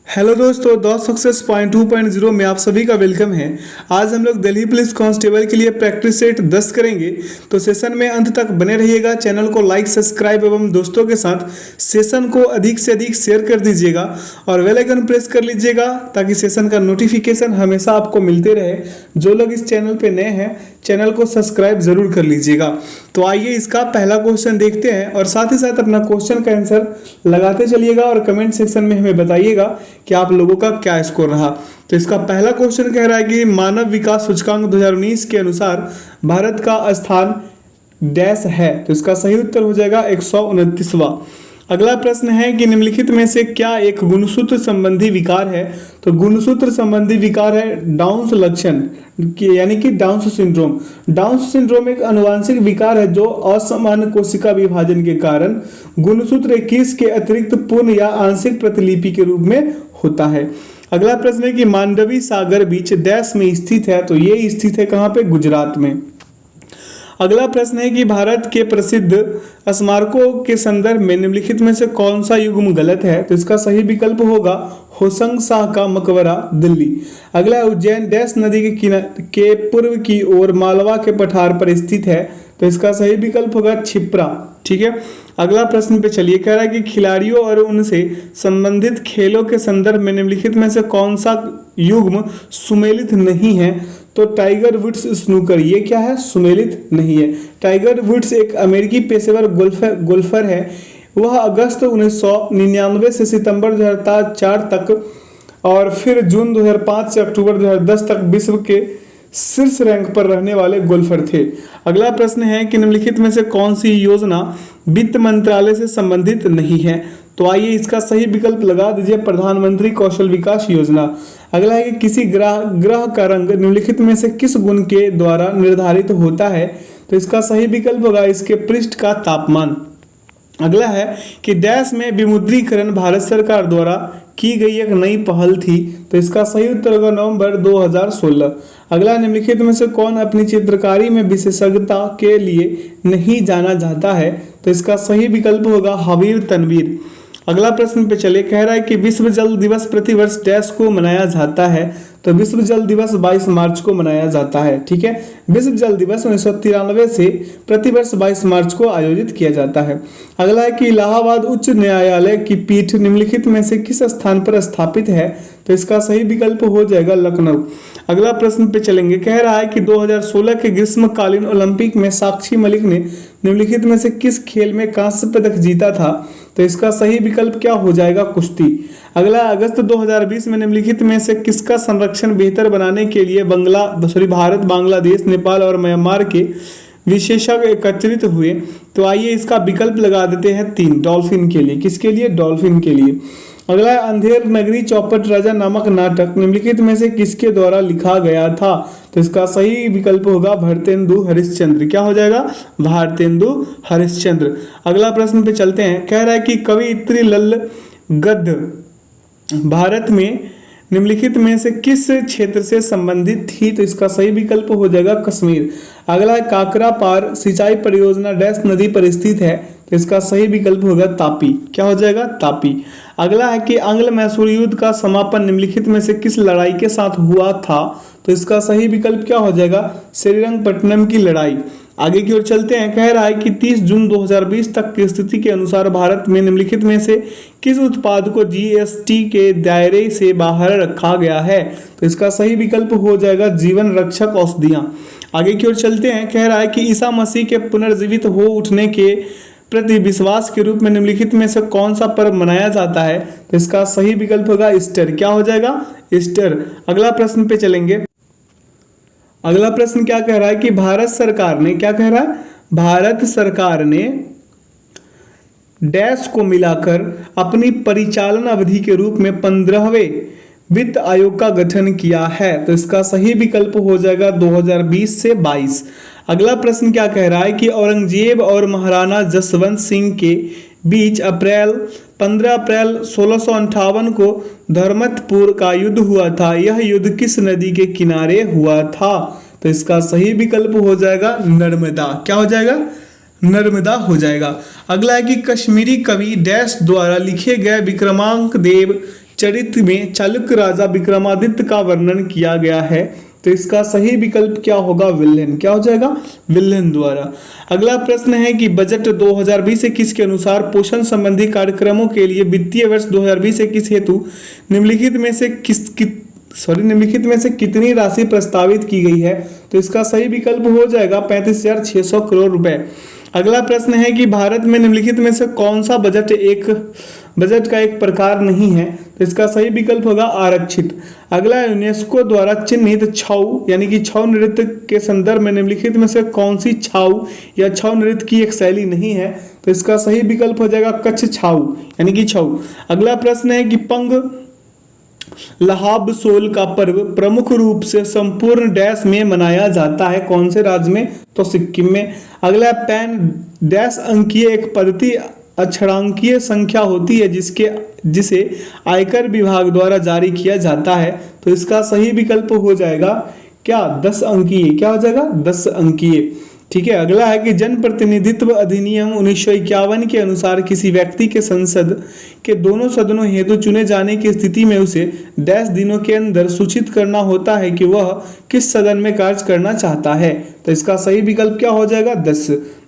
Hello दोस्तों, the success point 2.0 में आप सभी का वेलकम है। आज हम लोग दिल्ली पुलिस कांस्टेबल के लिए प्रैक्टिस सेट 10 करेंगे। तो सेशन में अंत तक बने रहिएगा। चैनल को लाइक, सब्सक्राइब एवं दोस्तों के साथ सेशन को अधिक से अधिक शेयर कर दीजिएगा और बेल आइकन प्रेस कर लीजिएगा ताकि सेशन का नोटिफिकेशन हमेशा आपको मिलते रहे। जो लोग इस चैनल पर नए हैं, चैनल को सब्सक्राइब जरूर कर लीजिएगा। तो आइए इसका पहला क्वेश्चन देखते हैं और साथ ही साथ अपना क्वेश्चन का आंसर लगाते चलिएगा और कमेंट सेक्शन में हमें बताइएगा कि आप लोगों का क्या स्कोर रहा। तो इसका पहला क्वेश्चन कह रहा है कि मानव विकास सूचकांक 2019 के अनुसार भारत का स्थान डैश है। तो इसका सही उत्तर हो जाएगा 129वां। अगला प्रश्न है कि निम्नलिखित में से क्या एक गुणसूत्र संबंधी विकार है। तो गुणसूत्र संबंधी विकार है डाउन्स लक्षण यानी कि डाउन्स सिंड्रोम। डाउन्स सिंड्रोम एक आनुवंशिक विकार है जो असमान कोशिका विभाजन के कारण गुणसूत्र 21 के अतिरिक्त पूर्ण या आंशिक प्रतिलिपि के रूप में होता है। अगला प्रश्न है कि मांडवी सागर बीच डैश में स्थित है। तो ये स्थित है कहाँ पे? गुजरात में। अगला प्रश्न है कि भारत के प्रसिद्ध स्मारकों के संदर्भ में निम्नलिखित में से कौन सा युग्म गलत है। तो इसका सही विकल्प होगा होशंग शाह का मकबरा, दिल्ली। अगला है उज्जैन डैश नदी के पूर्व की ओर मालवा के पठार पर स्थित है। तो इसका सही विकल्प होगा छिप्रा। ठीक है, अगला प्रश्न पे चलिए। कह रहा है कि खिलाड़ियों और उनसे संबंधित खेलों के संदर्भ में निम्नलिखित में से कौन सा युग्म सुमेलित नहीं है। तो टाइगर वुड्स स्नूकर, ये क्या है? सुमेलित नहीं है। टाइगर वुड्स एक अमेरिकी पेशेवर गोल्फर है। वह अगस्त 1999 से सितंबर 2004 तक और फिर जून 2005 से अक्टूबर 2010 तक विश्व के शीर्ष रैंक पर रहने वाले गोल्फर थे। अगला प्रश्न है कि निम्नलिखित में से कौन सी योजना वित्त मंत्रालय से संबंधित नहीं है। तो आइए इसका सही विकल्प लगा दीजिए, प्रधानमंत्री कौशल विकास योजना। अगला है कि किसी ग्रह का रंग निम्नलिखित में से किस गुण के द्वारा निर्धारित होता है। तो इसका सही विकल्प होगा इसके पृष्ठ का तापमान। अगला है कि डैश में विमुद्रीकरण भारत सरकार द्वारा की गई एक नई पहल थी। तो इसका सही उत्तर होगा नवंबर 2016। अगला, निम्नलिखित में से कौन अपनी चित्रकारी में विशेषज्ञता के लिए नहीं जाना जाता है। तो इसका सही विकल्प होगा हबीब तनवीर। अगला प्रश्न पे चले। कह रहा है कि विश्व जल दिवस प्रतिवर्ष डैश को मनाया जाता है। तो विश्व जल दिवस 22 मार्च को मनाया जाता है। ठीक है, विश्व जल दिवस 1993 से प्रतिवर्ष 22 मार्च को आयोजित किया जाता है। अगला है कि इलाहाबाद उच्च न्यायालय की पीठ निम्नलिखित में से किस स्थान पर स्थापित है। तो इसका सही विकल्प हो जाएगा लखनऊ। अगला प्रश्न पे चलेंगे। कह रहा है कि 2016 के ग्रीष्मकालीन ओलंपिक में साक्षी मलिक ने निम्नलिखित में से किस खेल में कांस्य पदक जीता था। तो इसका सही विकल्प क्या हो जाएगा? कुश्ती। अगला, अगस्त 2020 में निम्नलिखित में से किसका संरक्षण बेहतर बनाने के लिए भारत, बांग्लादेश, नेपाल और म्यांमार के विशेषज्ञ एकत्रित हुए। तो आइए इसका विकल्प लगा देते हैं 3, डॉल्फिन के लिए। किसके लिए? डॉल्फिन के लिए। अगला, अंधेर नगरी चौपट राजा नामक नाटक निम्नलिखित में से किसके द्वारा लिखा गया था। तो इसका सही विकल्प होगा भारतेंदु हरिश्चंद्र। क्या हो जाएगा? भारतेंदु हरिश्चंद्र। अगला प्रश्न पे चलते हैं। कह रहा है कि कवयित्री लल्ल गद्य भारत में निम्नलिखित में से किस क्षेत्र से संबंधित थी। तो इसका सही विकल्प हो जाएगा कश्मीर। अगला है काकरा पार सिंचाई परियोजना डैश नदी पर स्थित है। तो इसका सही विकल्प होगा तापी। क्या हो जाएगा? तापी। अगला है कि आंग्ल मैसूर युद्ध का समापन निम्नलिखित में से किस लड़ाई के साथ हुआ था। तो इसका सही विकल्प क्या हो जाएगा? श्रीरंगपट्टनम की लड़ाई। आगे की ओर चलते हैं। कह रहा है कि 30 जून 2020 तक की स्थिति के अनुसार भारत में निम्नलिखित में से किस उत्पाद को जीएसटी के दायरे से बाहर रखा गया है। तो इसका सही विकल्प हो जाएगा जीवन रक्षक औषधियां। आगे की ओर चलते हैं। कह रहा है कि ईसा मसीह के पुनर्जीवित हो उठने के प्रति विश्वास के रूप में निम्नलिखित में से कौन सा पर्व मनाया जाता है। तो इसका सही विकल्प होगा ईस्टर। क्या हो जाएगा? ईस्टर। अगला प्रश्न पे चलेंगे। अगला प्रश्न क्या कह रहा है कि भारत सरकार ने, क्या कह रहा है? भारत सरकार ने डैश को मिलाकर अपनी परिचालन अवधि के रूप में 15वें वित्त आयोग का गठन किया है। तो इसका सही विकल्प हो जाएगा 2020 से 22। अगला प्रश्न क्या कह रहा है कि औरंगजेब और महाराणा जसवंत सिंह के बीच 15 अप्रैल 1658 को धर्मतपुर का युद्ध हुआ था। यह युद्ध किस नदी के किनारे हुआ था। तो इसका सही विकल्प हो जाएगा नर्मदा। क्या हो जाएगा? नर्मदा हो जाएगा। अगला है कि कश्मीरी कवि डैश द्वारा लिखे गए विक्रमांक देव चरित्र में चालुक्य राजा विक्रमादित्य का वर्णन किया गया है। तो इसका सही विकल्प क्या होगा? विल्हेन। क्या हो जाएगा? विल्हेन द्वारा। अगला प्रश्न है कि बजट 2020-21 के अनुसार पोषण संबंधी कार्यक्रमों के लिए वित्तीय वर्ष 2020-21 हेतु निम्नलिखित में से कितनी राशि प्रस्तावित की गई है? तो इसका सही विकल्प हो जाएगा 35,600 करोड़ रुपए। अगला प्रश्न है कि भारत में निम्नलिखित में से कौन सा बजट का एक प्रकार नहीं है? तो इसका सही विकल्प होगा आरक्षित। अगला, यूनेस्को द्वारा चिन्हित छऊ यानी कि छऊ नृत्य के संदर्भ में निम्नलिखित में से कौन सी छऊ या छऊ नृत्य की एक शैली नहीं है? तो इसका सही विकल्प हो जाएगा कच्छ छऊ यानी कि छऊ। अगला प्रश्न है कि पंग लहाबसोल का पर्व प्रमुख रूप से संपूर्ण डैश में मनाया जाता है? कौन से राज्य में? तो सिक्किम में। अगला, पैन डैश अंकीय एक पद्धति अक्षरांकीय संख्या होती है जिसे आयकर विभाग द्वारा जारी किया जाता है। तो इसका सही विकल्प हो जाएगा क्या? 10 अंकीय। क्या हो जाएगा? 10 अंकीय। ठीक है। अगला है कि जन प्रतिनिधित्व अधिनियम 1951 के अनुसार किसी व्यक्ति के संसद के दोनों सदनों हेतु चुने जाने की स्थिति में उसे डैश दिनों के अंदर सूचित करना होता है कि वह किस सदन में कार्य करना चाहता है। तो इसका सही विकल्प क्या हो जाएगा?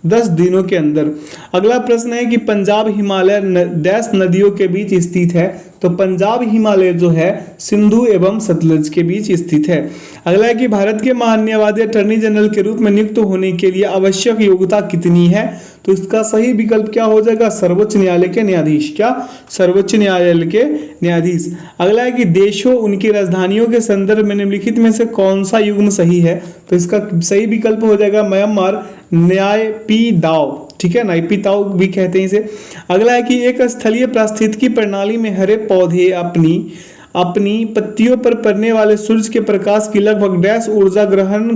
10 दिनों के अंदर। अगला प्रश्न है कि पंजाब हिमालय डैश नदियों के बीच स्थित है? तो पंजाब हिमालय जो है सिंधु एवं सतलज के बीच स्थित है। अगला है कि भारत के महान्यायवादी अटॉर्नी जनरल के रूप में नियुक्त होने के लिए आवश्यक योग्यता कितनी है? तो इसका सही विकल्प क्या हो जाएगा? सर्वोच्च न्यायालय के न्यायाधीश। क्या? सर्वोच्च न्यायालय के न्यायाधीश। अगला है कि देशों उनकी राजधानियों के संदर्भ में निम्नलिखित में से कौन सा युग्म सही है? तो इसका सही विकल्प हो जाएगा म्यांमार न्यायपीदाव। ठीक है, नाइपीताओ भी कहते हैं इसे। अगला है कि एक स्थलीय पारिस्थितिकी प्रणाली में हरे पौधे अपनी पत्तियों पर पड़ने वाले सूरज के प्रकाश की लगभग डैश ऊर्जा ग्रहण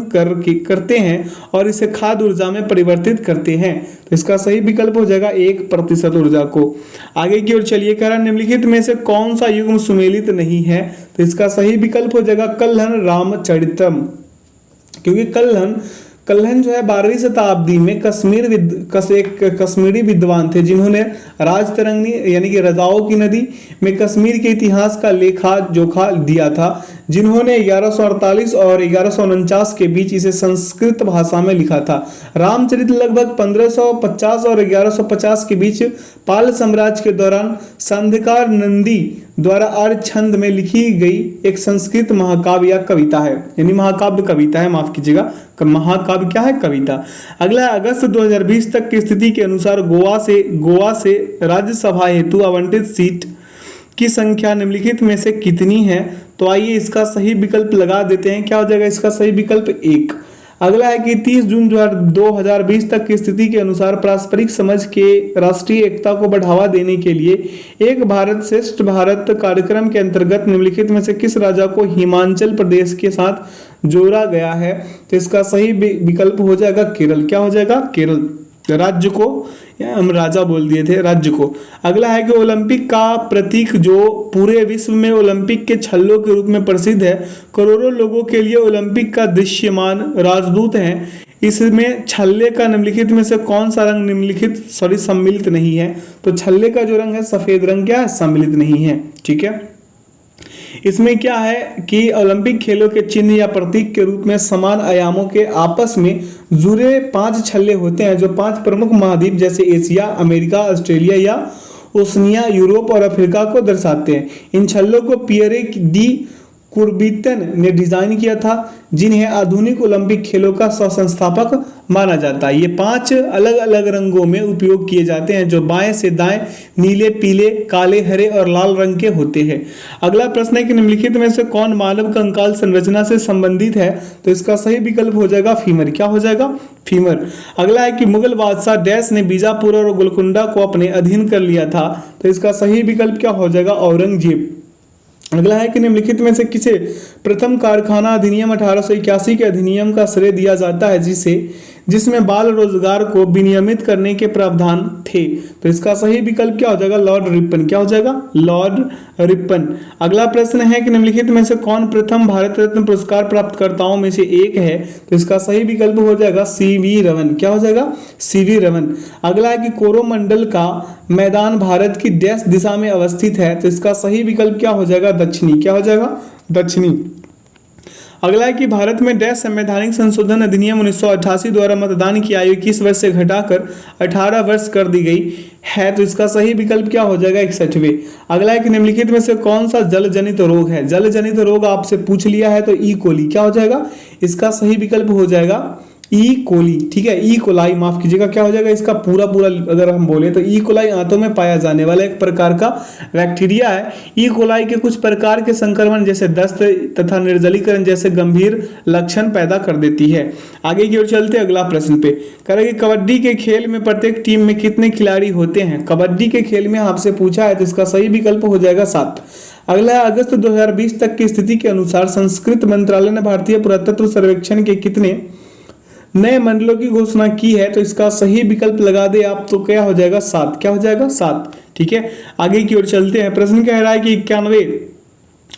करते हैं और इसे खाद्य ऊर्जा में परिवर्तित करते हैं। तो इसका सही विकल्प हो जाएगा 1% ऊर्जा को। आगे की ओर चलिए, कह रहा निम्नलिखित में से कौन सा युग्म सुमेलित नहीं है? तो इसका सही विकल्प हो जाएगा कल्हण रामचरितम, क्योंकि कल्हण जो है 12वीं शताब्दी में एक कश्मीरी विद्वान थे जिन्होंने राजतरंगिणी यानी कि रजाओं की नदी में कश्मीर के इतिहास का लेखा जोखा दिया था, जिन्होंने 1148 और 1149 के बीच इसे संस्कृत भाषा में लिखा था। रामचरित लगभग 1550 और 1150 के बीच पाल साम्राज्य के दौरान संध्याकार नंदी द्वारा आर्य छंद में लिखी गई एक संस्कृत महाकाव्य या कविता है, यानी महाकाव्य कविता है, माफ कीजिएगा, महाकाव्य क्या है? कविता। अगला, अगस्त 2020 तक की स्थिति के अनुसार गोवा से राज्यसभा हेतु आवंटित सीट की संख्या निम्नलिखित में से कितनी है? तो आइए इसका सही विकल्प लगा देते हैं। क्या हो जाएगा इसका सही विकल्प? 1। अगला है कि 30 जून 2020 तक की स्थिति के अनुसार पारस्परिक समझ के राष्ट्रीय एकता को बढ़ावा देने के लिए एक भारत श्रेष्ठ भारत कार्यक्रम के अंतर्गत निम्नलिखित में से किस राज्य को हिमाचल प्रदेश के साथ जोड़ा गया है? तो इसका सही विकल्प हो जाएगा केरल। क्या हो जाएगा? केरल। राज्य को, हम राजा बोल दिए थे, राज्य को। अगला है कि ओलंपिक का प्रतीक जो पूरे विश्व में ओलंपिक के छल्लों के रूप में प्रसिद्ध है, करोड़ों लोगों के लिए ओलंपिक का दृश्यमान राजदूत है। इसमें छल्ले का निम्नलिखित में से कौन सा रंग सम्मिलित नहीं है? तो छल्ले का जो रंग है सफेद रंग क्या है? सम्मिलित नहीं है। ठीक है। इसमें क्या है कि ओलंपिक खेलों के चिन्ह या प्रतीक के रूप में समान आयामों के आपस में जुड़े 5 छल्ले होते हैं जो 5 प्रमुख महाद्वीप जैसे एशिया, अमेरिका, ऑस्ट्रेलिया या ओशनिया, यूरोप और अफ्रीका को दर्शाते हैं। इन छल्लों को पियरे डी कुर्बिटन ने डिजाइन किया था, जिन्हें आधुनिक ओलंपिक खेलों का सह-संस्थापक माना जाता है। ये 5 अलग अलग रंगों में उपयोग किए जाते हैं जो बाएं से दाएं नीले, पीले, काले, हरे और लाल रंग के होते हैं। अगला प्रश्न है कि निम्नलिखित में से कौन मानव कंकाल संरचना से संबंधित है? तो इसका सही विकल्प हो जाएगा फीमर। क्या हो जाएगा? फीमर। अगला है कि मुगल बादशाह डैश ने बीजापुर और गोलकुंडा को अपने अधीन कर लिया था। तो इसका सही विकल्प क्या हो जाएगा? औरंगजेब। अगला है कि निम्नलिखित में से किसे प्रथम कारखाना अधिनियम 1881 के अधिनियम का श्रेय दिया जाता है, जिसमें बाल रोजगार को विनियमित करने के प्रावधान थे। तो इसका सही विकल्प क्या हो जाएगा? Lord Ripon. क्या हो जाएगा? Lord Ripon. अगला प्रश्न है कि निम्नलिखित में से कौन प्रथम भारत रत्न पुरस्कार प्राप्तकर्ताओं में से एक है? तो इसका सही विकल्प हो जाएगा सीवी रमन। क्या हो जाएगा? सीवी रमन। अगला है कि कोरोमंडल का मैदान भारत की डैश दिशा में अवस्थित है? तो इसका सही विकल्प क्या हो जाएगा? दक्षिणी। क्या हो जाएगा? दक्षिणी। अगला है कि भारत में डैश संवैधानिक संशोधन अधिनियम 1988 द्वारा मतदान की आयु 21 वर्ष से घटाकर 18 वर्ष कर दी गई है। तो इसका सही विकल्प क्या हो जाएगा? 61वें। अगला है कि निम्नलिखित में से कौन सा जल जनित रोग है? जल जनित रोग आपसे पूछ लिया है तो ई कोली। क्या हो जाएगा? इसका सही विकल्प हो जाएगा ई कोली। ठीक है, ई कोलाई, माफ कीजिएगा। क्या हो जाएगा इसका पूरा अगर हम बोले तो ई कोलाई आंतों में पाया जाने वाला एक प्रकार का बैक्टीरिया है। ई कोलाई के कुछ प्रकार के संक्रमण जैसे दस्त तथा निर्जलीकरण जैसे गंभीर लक्षण पैदा कर देती है। आगे की ओर चलते अगला प्रश्न पे। करेंगे कबड्डी के खेल में प्रत्येक टीम में कितने खिलाड़ी होते हैं? कबड्डी के खेल में आपसे पूछा है तो इसका सही विकल्प हो जाएगा 7। अगला है अगस्त 2020 तक की स्थिति के अनुसार संस्कृत मंत्रालय ने भारतीय पुरातत्व सर्वेक्षण के कितने नए मंडलों की घोषणा की है? तो इसका सही विकल्प लगा दे आप तो क्या हो जाएगा? 7। क्या हो जाएगा? 7। ठीक है, आगे की ओर चलते हैं। प्रश्न कह रहा है कि 91वें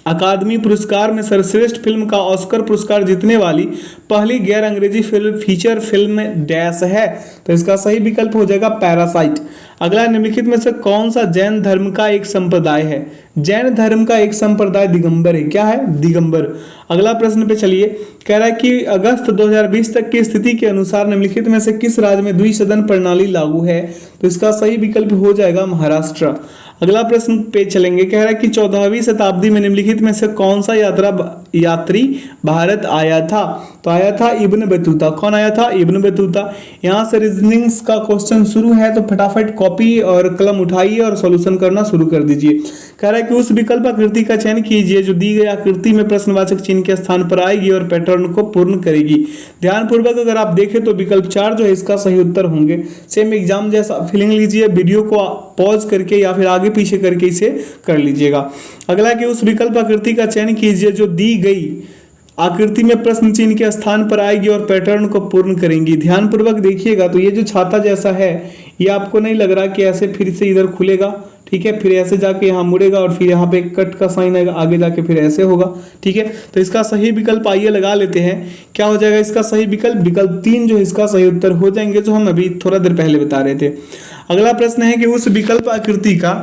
अकादमी पुरस्कार में सर्वश्रेष्ठ फिल्म का ऑस्कर पुरस्कार जीतने वाली पहली गैर अंग्रेजी फिल्म फीचर फिल्म डैश है? तो इसका सही विकल्प हो जाएगा पैरासाइट। अगला निम्नलिखित में से कौन सा जैन धर्म का एक संप्रदाय है? जैन धर्म का एक संप्रदाय दिगंबर है। क्या है? दिगंबर। अगला प्रश्न पे चलिए। कह रहा है कि अगस्त 2020 तक की स्थिति के अनुसार निम्नलिखित में से किस राज्य में द्विसदन प्रणाली लागू है? तो इसका सही विकल्प हो जाएगा महाराष्ट्र। अगला प्रश्न पे चलेंगे। कह रहा है कि 14वीं शताब्दी में निम्नलिखित में से कौन सा यात्री भारत आया था? तो आया था इब्न बतूता। कौन आया था? Ibn Battuta. यहाँ से रीजनिंग्स का क्वेश्चन शुरू है तो फटाफट कॉपी और कलम उठाइए और सॉल्यूशन करना शुरू कर दीजिए। कह रहा है कि उस विकल्प आकृति का चयन कीजिए जो दी गई आकृति में प्रश्नवाचक चिन्ह के स्थान पर आएगी और पैटर्न को पूर्ण करेगी। ध्यानपूर्वक अगर आप देखें तो विकल्प 4 जो है इसका सही उत्तर होंगे। सेम एग्जाम जैसा फीलिंग लीजिए, वीडियो को पॉज करके या फिर आगे पीछे करके इसे कर लीजिएगा। अगला कि उस विकल्प आकृति का चयन कीजिए जो दी गई आकृति में प्रश्न चिन्ह के स्थान पर आएगी और पैटर्न को पूर्ण करेंगी। ध्यानपूर्वक देखिएगा तो ये जो छाता जैसा है ये आपको नहीं लग रहा कि ऐसे फिर से इधर खुलेगा, ठीक है, फिर ऐसे जाके यहाँ मुड़ेगा और फिर यहाँ पे कट का साइन आएगा, आगे जाके फिर ऐसे होगा। ठीक है, तो इसका सही विकल्प आइए लगा लेते हैं। क्या हो जाएगा इसका सही विकल्प? विकल्प 3 जो इसका सही उत्तर हो जाएंगे, जो हम अभी थोड़ा देर पहले बता रहे थे। अगला प्रश्न है कि उस विकल्प आकृति का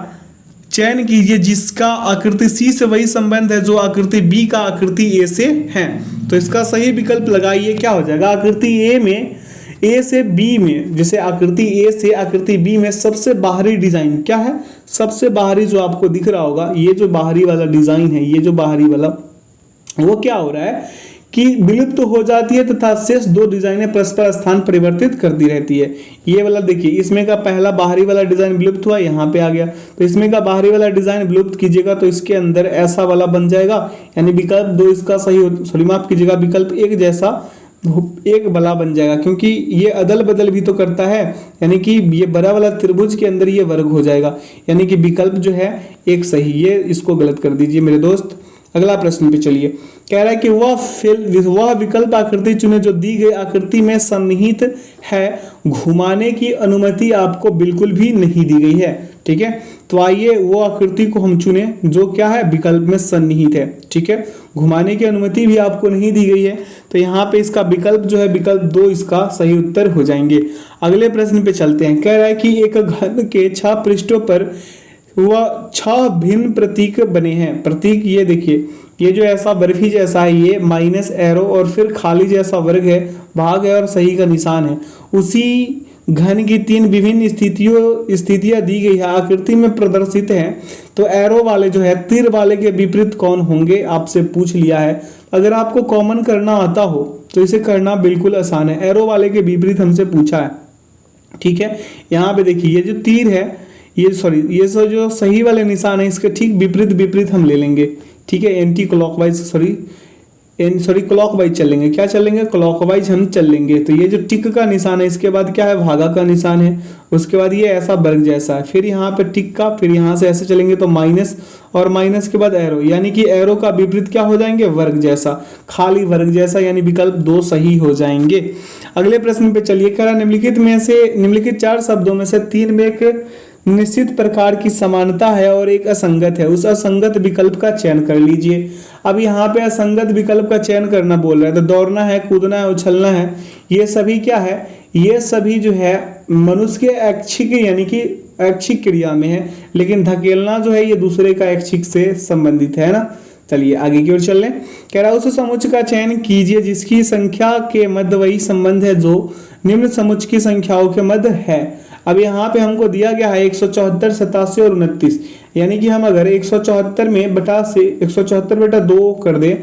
चयन कीजिए जिसका आकृति सी से वही संबंध है जो आकृति बी का आकृति ए से है। तो इसका सही विकल्प लगाइए। क्या हो जाएगा? आकृति ए में, ए से बी में, जैसे आकृति ए से आकृति बी में सबसे बाहरी डिजाइन क्या है? सबसे बाहरी जो आपको दिख रहा होगा, ये जो बाहरी वाला डिजाइन है, ये जो बाहरी वाला, वो क्या हो रहा है कि विलुप्त हो जाती है तथा शेष 2 डिजाइनें परस्पर स्थान परिवर्तित करती रहती है। ये वाला देखिए, इसमें का पहला बाहरी वाला डिजाइन विलुप्त हुआ, यहाँ पे आ गया, तो इसमें का बाहरी वाला डिजाइन विलुप्त कीजिएगा तो इसके अंदर ऐसा वाला बन जाएगा, यानी विकल्प 2 इसका सही, सॉरी माफ कीजिएगा, विकल्प 1 जैसा एक बला बन जाएगा, क्योंकि ये अदल बदल भी तो करता है, यानी कि ये बड़ा वाला त्रिभुज के अंदर ये वर्ग हो जाएगा, यानी कि विकल्प जो है एक सही, ये इसको गलत कर दीजिए मेरे दोस्त। अगला प्रश्न पे चलिए। कह रहा है कि वह विकल्प आकृति चुने जो दी गई आकृति में सन्निहित है, घुमाने की अनुमति आपको बिल्कुल भी नहीं दी गई है। ठीक है, तो आइए वो आकृति को हम चुने जो क्या है? विकल्प में सन्निहित है। ठीक है, घुमाने की अनुमति भी आपको नहीं दी गई है, तो यहाँ पे इसका विकल्प जो है विकल्प 2 इसका सही उत्तर हो जाएंगे। अगले प्रश्न पे चलते हैं। कह रहा है कि एक घन के 6 पृष्ठों पर वह 6 भिन्न प्रतीक बने हैं। प्रतीक ये देखिए, ये जो ऐसा बर्फी जैसा है, ये माइनस एरो और फिर खाली जैसा वर्ग है, भाग है और सही का निशान है। उसी घन की 3 विभिन्न स्थितियां दी गई है, आकृति में प्रदर्शित है। तो एरो वाले जो है तीर वाले के विपरीत कौन होंगे, आपसे पूछ लिया है। अगर आपको कॉमन करना आता हो तो इसे करना बिल्कुल आसान है। एरो वाले के विपरीत हमसे पूछा है। ठीक है, यहाँ पे देखिए ये जो तीर है, ये जो सही वाले निशान है इसके ठीक विपरीत हम ले लेंगे। ठीक है, एंटी क्लॉकवाइज, सॉरी क्लॉकवाइज चलेंगे। क्या चलेंगे? क्लॉकवाइज हम चलेंगे। तो ये जो टिक का निशान है, इसके बाद क्या है? भागा का निशान है। उसके बाद ये ऐसा वर्ग जैसा है, फिर यहाँ पे टिक का, फिर यहाँ से ऐसे चलेंगे तो माइनस, और माइनस के बाद एरो, यानी कि एरो का विपरीत क्या हो जाएंगे? वर्ग जैसा, खाली वर्ग जैसा, यानी विकल्प 2 सही हो जाएंगे। अगले प्रश्न पे चलिए। कह रहा निम्नलिखित 4 शब्दों में से 3 में एक निश्चित प्रकार की समानता है और एक असंगत है, उस असंगत विकल्प का चयन कर लीजिए। अब यहाँ पे असंगत विकल्प का चयन करना बोल रहा है, तो दौड़ना है, कूदना है, उछलना है, ये सभी क्या है? ये सभी जो है मनुष्य के ऐच्छिक यानी कि ऐच्छिक क्रिया में है, लेकिन धकेलना जो है ये दूसरे का ऐच्छिक से संबंधित है ना। चलिए आगे की ओर चल रहे। कह रहा है उस समुच्चय का चयन कीजिए जिसकी संख्या के मध्य वही संबंध है जो निम्न समुच्चय की संख्याओं के मध्य है। अब यहाँ पे हमको दिया गया है 174, 87 और 29, यानी कि हम अगर 174 में बटा से 174 बटा 2 कर दे,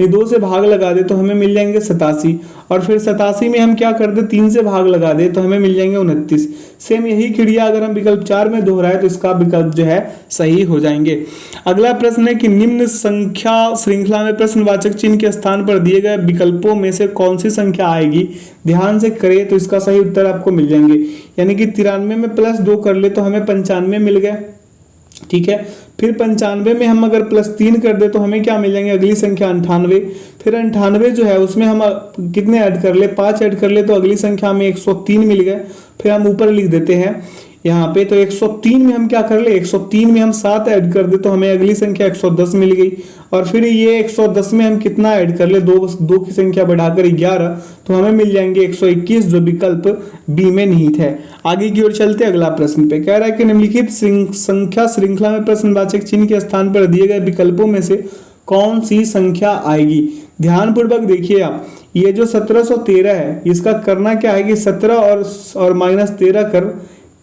2 से भाग लगा दे तो हमें मिल जाएंगे 87, और फिर 87 में हम क्या कर दे? 3 से भाग लगा दे तो हमें मिल जाएंगे 29। सेम यही क्रिया अगर हम विकल्प 4 में दोहराए तो इसका विकल्प जो है सही हो जाएंगे। अगला प्रश्न है कि निम्न संख्या श्रृंखला में प्रश्नवाचक चिन्ह के स्थान पर दिए गए विकल्पों में से कौन सी संख्या आएगी? ध्यान से करें तो इसका सही उत्तर आपको मिल जाएंगे। यानी कि 93 में प्लस 2 कर ले तो हमें 95 मिल गया, ठीक है। फिर 95 में हम अगर प्लस 3 कर दे तो हमें क्या मिल जाएंगे? अगली संख्या 98। फिर 98 जो है उसमें हम कितने ऐड कर ले? 5 ऐड कर ले तो अगली संख्या में 103 मिल गए। फिर हम ऊपर लिख देते हैं यहाँ पे, तो 103 में हम क्या कर ले? 103 में हम 7 ऐड कर दे तो हमें अगली संख्या 110 मिल गई। और फिर ये 110 में हम कितना ऐड कर ले? 2 की संख्या बढ़ाकर 11, तो हमें मिल जाएंगे 121, जो विकल्प बी में निहित है। आगे की ओर चलते अगला प्रश्न पे। कह रहा है कि निम्नलिखित संख्या श्रृंखला में प्रश्नवाचक चिन्ह के स्थान पर दिए गए विकल्पों में से कौन सी संख्या आएगी? ध्यान पूर्वक देखिए आप, ये जो 1713 है इसका करना क्या है कि 17 और -13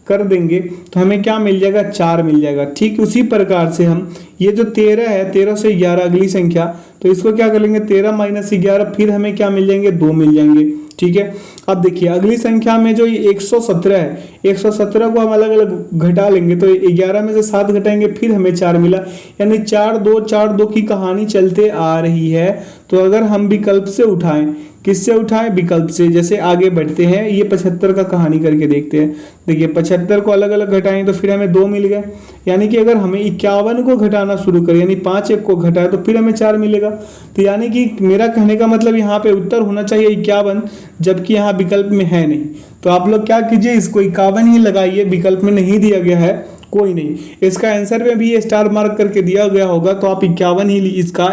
कर देंगे तो हमें क्या मिल जाएगा? 4 मिल जाएगा। ठीक उसी प्रकार से हम ये जो 13 है, 13 से 11 अगली संख्या, तो इसको क्या कर लेंगे? 13 - 11, फिर हमें क्या मिल जाएंगे? 2 मिल जाएंगे, ठीक है। अब देखिए अगली संख्या में जो ये 117 है, 117 को हम अलग अलग घटा लेंगे तो 11 में से 7 घटाएंगे, फिर हमें 4 मिला, यानी 4 2 की कहानी चलते आ रही है। तो अगर हम विकल्प से उठाएं, किससे उठाएं? विकल्प से। जैसे आगे बढ़ते हैं, ये 75 का कहानी करके देखते हैं। देखिए 75 को अलग अलग घटाएं तो फिर हमें 2 मिल गए, यानी कि अगर हमें 51 को घटाना शुरू करें, यानी 5 1 को घटाए तो फिर हमें 4 मिलेगा। तो यानी कि मेरा कहने का मतलब यहाँ पे उत्तर होना चाहिए 51, जबकि यहाँ विकल्प में है नहीं। तो आप लोग क्या कीजिए, इसको 51 ही लगाइए, विकल्प में नहीं दिया गया है, कोई नहीं। इसका आंसर में भी ये स्टार मार्क करके दिया गया होगा, तो आप 51 ही इसका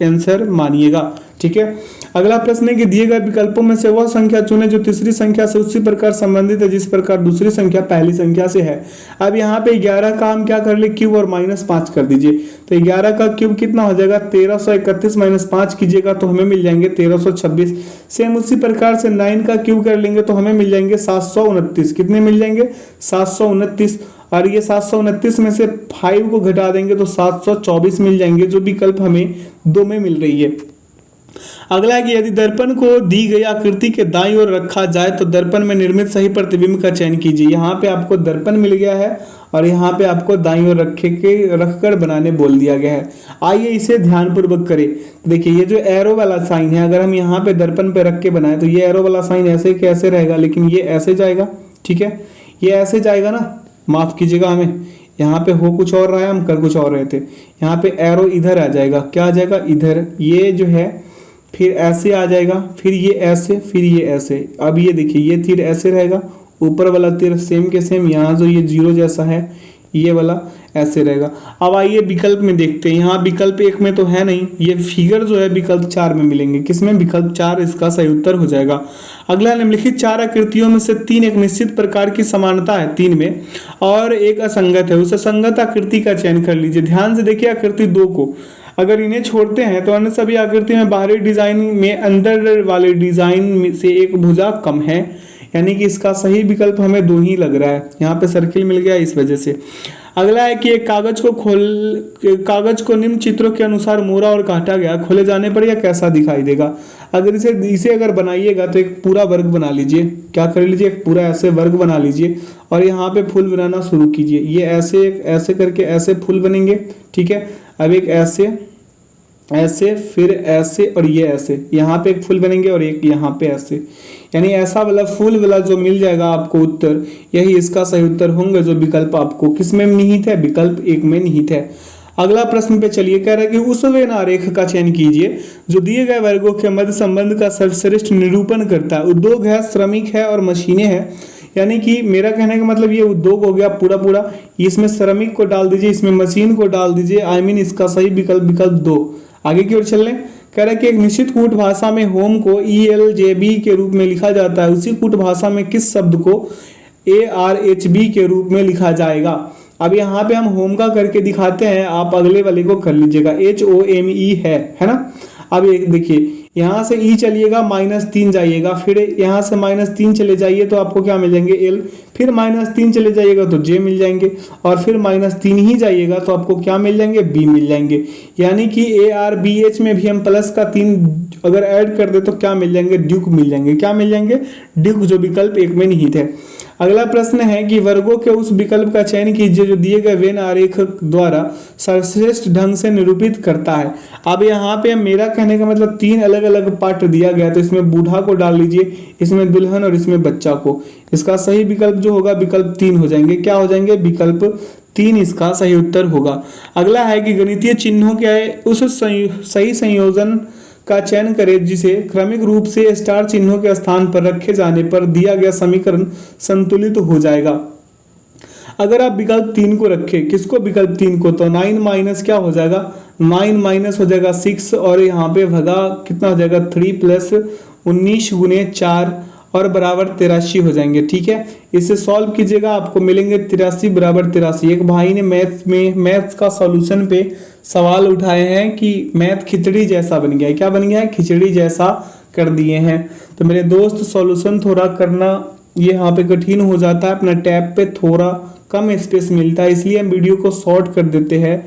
आंसर मानिएगा, ठीक है। अगला प्रश्न है कि दिए गए विकल्पों में से वह संख्या चुने जो तीसरी संख्या से उसी प्रकार संबंधित है जिस प्रकार दूसरी संख्या पहली संख्या से है। अब यहाँ पे 11 का हम क्या कर ले? क्यूब और -5 कर दीजिए। तो 11 का क्यूब कितना हो जाएगा? 1331 - 5 कीजिएगा तो हमें मिल जाएंगे 1326। सेम उसी प्रकार से 9 का क्यूब कर लेंगे तो हमें मिल जाएंगे 729। कितने मिल जाएंगे? 729। और ये 729 में से 5 को घटा देंगे तो 724 मिल जाएंगे, जो विकल्प हमें 2 में मिल रही है। अगला है कि यदि दर्पण को दी गई आकृति के दाईं ओर रखा जाए तो दर्पण में निर्मित सही प्रतिबिंब का चयन कीजिए। यहाँ पे आपको दर्पण मिल गया है और यहाँ पे आपको दाईं ओर रखकर बनाने बोल दिया गया है। आइए इसे ध्यानपूर्वक करें। देखिए ये जो एरो वाला साइन है, अगर हम यहाँ पे दर्पण पे रख के बनाए तो ये एरो वाला साइन ऐसे कैसे रहेगा, लेकिन ये ऐसे जाएगा, ठीक है। ये ऐसे जाएगा ना, माफ कीजिएगा, हमें यहाँ पे हो कुछ और रहा है, हम कर कुछ और रहे थे। यहाँ पे एरो इधर आ जाएगा, क्या आ जाएगा? इधर। ये जो है फिर ऐसे आ जाएगा, फिर ये ऐसे, फिर ये ऐसे। अब ये देखिए ये तीर ऐसे रहेगा, ऊपर वाला तीर सेम के सेम, यहाँ जो ये 0 जैसा है ये वाला ऐसे रहेगा। अब आइए विकल्प में देखते हैं। यहाँ विकल्प 1 में तो है नहीं, ये फिगर जो है विकल्प 4 में मिलेंगे। किसमें? विकल्प 4 इसका सही उत्तर हो जाएगा। अगला, निम्नलिखित 4 आकृतियों में से 3 एक निश्चित प्रकार की समानता है 3 में और एक असंगत है, उस असंगत आकृति का चयन कर लीजिए। ध्यान से देखिए आकृति 2 को, अगर इन्हें छोड़ते हैं तो अन्य सभी आकृति में बाहरी डिजाइन में अंदर वाले डिजाइन से एक भुजा कम है, यानी कि इसका सही विकल्प हमें 2 ही लग रहा है। यहाँ पे सर्किल मिल गया इस वजह से। अगला है कि एक कागज को निम्न चित्रों के अनुसार मोड़ा और काटा गया, खोले जाने पर यह कैसा दिखाई देगा। अगर इसे अगर बनाइएगा तो एक पूरा वर्ग बना लीजिए। क्या कर लीजिए? एक पूरा ऐसे वर्ग बना लीजिए और यहाँ पे फूल बनाना शुरू कीजिए। ये ऐसे करके ऐसे फूल बनेंगे, ठीक है। अब एक ऐसे ऐसे, फिर ऐसे और ये ऐसे, यहाँ पे एक फूल बनेंगे और एक यहाँ पे ऐसे, यानी ऐसा वाला फूल वाला जो मिल जाएगा आपको उत्तर, यही इसका सही उत्तर होंगे जो विकल्प आपको किस में निहित है, विकल्प 1 में निहित है। अगला प्रश्न पे चलिए, कह रहा है कि उस वेन आरेख का चयन कीजिए जो दिए गए वर्गों के मध्य संबंध का सर्वश्रेष्ठ निरूपण करता है। उद्योग है, श्रमिक है और मशीनें हैं, यानी कि मेरा कहने का मतलब ये उद्योग हो गया पूरा पूरा, इसमें श्रमिक को डाल दीजिए, इसमें मशीन को डाल दीजिए, इसका सही विकल्प विकल्प 2। आगे की ओर चल रहे, कह रहा है कि एक निश्चित कूट भाषा में होम को ELJB के रूप में लिखा जाता है, उसी कूट भाषा में किस शब्द को ARHB के रूप में लिखा जाएगा। अब यहाँ पे हम होम का करके दिखाते हैं, आप अगले वाले को कर लीजिएगा, HOME है ना। अब ये देखिए, यहाँ से E चलिएगा -3 जाइएगा, फिर यहाँ से -3 चले जाइए तो आपको क्या मिल जाएंगे L, फिर -3 चले जाइएगा तो J मिल जाएंगे, और फिर -3 ही जाइएगा तो आपको क्या मिल जाएंगे, B मिल जाएंगे। यानी कि ARBH में भी हम प्लस का 3 अगर ऐड कर दे तो क्या मिल जाएंगे, ड्यूक मिल जाएंगे। क्या मिल जाएंगे, ड्यूक, जो विकल्प 1 में निहित है। अगला प्रश्न है कि वर्गों के उस विकल्प का चयन कीजिए जो दिए गए वेन आरेख द्वारा सर्वश्रेष्ठ ढंग से निरूपित करता है। अब यहाँ पे मेरा कहने का मतलब 3 अलग अलग पार्ट दिया गया, तो इसमें बूढ़ा को डाल लीजिए, इसमें दुल्हन और इसमें बच्चा को। इसका सही विकल्प जो होगा विकल्प 3 हो जाएंगे। क्या हो जाएंगे, विकल्प 3 इसका सही उत्तर होगा। अगला है कि गणितीय चिन्हों के उस सही संयोजन का चयन करें जिसे क्रमिक रूप से स्टार चिन्हों के स्थान पर रखे जाने पर दिया गया समीकरण संतुलित हो जाएगा। अगर आप विकल्प 3 को रखें, किसको, विकल्प 3 को, तो 9 माइनस क्या हो जाएगा, 9 माइनस हो जाएगा 6, और यहाँ पे भगा कितना हो जाएगा 3 प्लस 19 गुने 4 और बराबर 83 हो जाएंगे। ठीक है, इसे सॉल्व कीजिएगा, आपको मिलेंगे 83 बराबर 83। एक भाई ने मैथ्स का सॉल्यूशन पे सवाल उठाए हैं कि मैथ खिचड़ी जैसा बन गया है। क्या बन गया है, खिचड़ी जैसा कर दिए हैं। तो मेरे दोस्त सॉल्यूशन थोड़ा करना ये यहाँ पे कठिन हो जाता है, अपना टैब पे थोड़ा कम स्पेस मिलता है, इसलिए हम वीडियो को शॉर्ट कर देते हैं।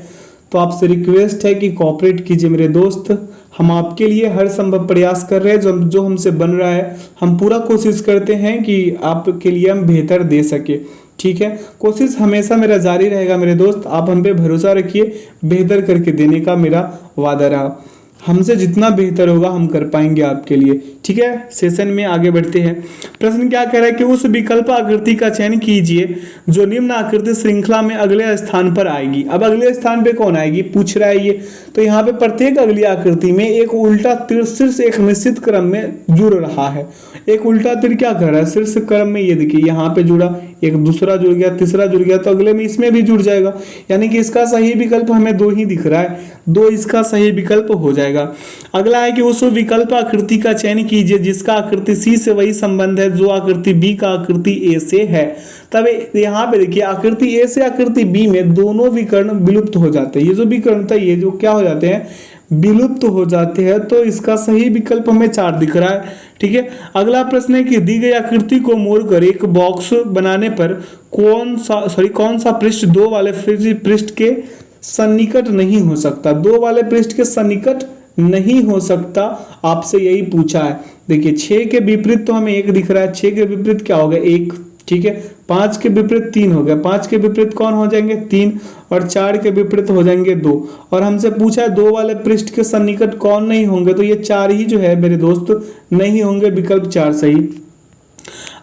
तो आपसे रिक्वेस्ट है कि कोऑपरेट कीजिए मेरे दोस्त, हम आपके लिए हर संभव प्रयास कर रहे हैं, जो हमसे बन रहा है हम पूरा कोशिश करते हैं कि आपके लिए हम बेहतर दे सके। ठीक है, कोशिश हमेशा मेरा जारी रहेगा मेरे दोस्त, आप हम पे भरोसा रखिए, बेहतर करके देने का मेरा वादा रहा। हमसे जितना बेहतर होगा हम कर पाएंगे आपके लिए। ठीक है, सेशन में आगे बढ़ते हैं। प्रश्न क्या कह रहा है कि उस विकल्प आकृति का चयन कीजिए जो निम्न आकृति श्रृंखला में अगले स्थान पर आएगी। अब अगले स्थान पे कौन आएगी पूछ रहा है ये, तो यहाँ पे प्रत्येक अगली आकृति में एक उल्टा तीर शीर्ष एक निश्चित क्रम में जुड़ रहा है। एक उल्टा तीर क्या कर रहा है, शीर्ष क्रम में, ये देखिए यहाँ पे जुड़ा, एक दूसरा जुड़ गया, तीसरा जुड़ गया, तो अगले में इसमें भी जुड़ जाएगा। यानी कि इसका सही विकल्प हमें 2 ही दिख रहा है, 2 इसका सही विकल्प हो जाएगा। अगला है कि उस विकल्प आकृति का चयन कीजिए जिसका आकृति सी से वही संबंध है जो आकृति बी का आकृति ए से है। तब यहाँ पे देखिए, आकृति ए से आकृति बी में दोनों विकर्ण विलुप्त हो जाते हैं। ये जो विकर्ण था ये जो क्या हो जाते हैं, विलुप्त हो जाते हैं। तो इसका सही विकल्प हमें 4 दिख रहा है। ठीक है, अगला प्रश्न है कि दी गई आकृति को मोड़कर एक बॉक्स बनाने पर कौन सा पृष्ठ 2 वाले पृष्ठ के सन्निकट नहीं हो सकता, 2 वाले पृष्ठ के सन्निकट नहीं हो सकता, आपसे यही पूछा है। देखिए 6 के विपरीत तो हमें 1 दिख रहा है, 6 के विपरीत क्या हो गया 1, ठीक है, 5 के विपरीत 3 हो गया, 5 के विपरीत कौन हो जाएंगे 3, और 4 के विपरीत हो जाएंगे 2, और हमसे पूछा है 2 वाले पृष्ठ के सन्निकट कौन नहीं होंगे, तो ये 4 ही जो है मेरे दोस्त नहीं होंगे, विकल्प 4 सही।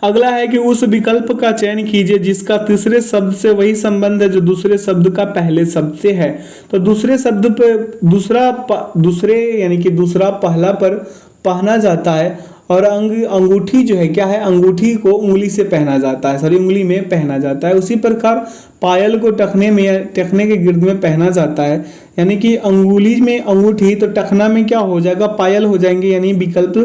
अगला है कि उस विकल्प का चयन कीजिए जिसका तीसरे शब्द से वही संबंध है जो दूसरे शब्द का पहले शब्द से है। तो दूसरे शब्द पे दूसरा पहला पर पहना जाता है, और अंगूठी जो है क्या है, अंगूठी को उंगली से पहना जाता है, सॉरी उंगली में पहना जाता है। उसी प्रकार पायल को टखने के गिर्द में पहना जाता है, यानी कि अंगुली में अंगूठी, तो टखना में क्या हो जाएगा पायल हो जाएंगे, यानी विकल्प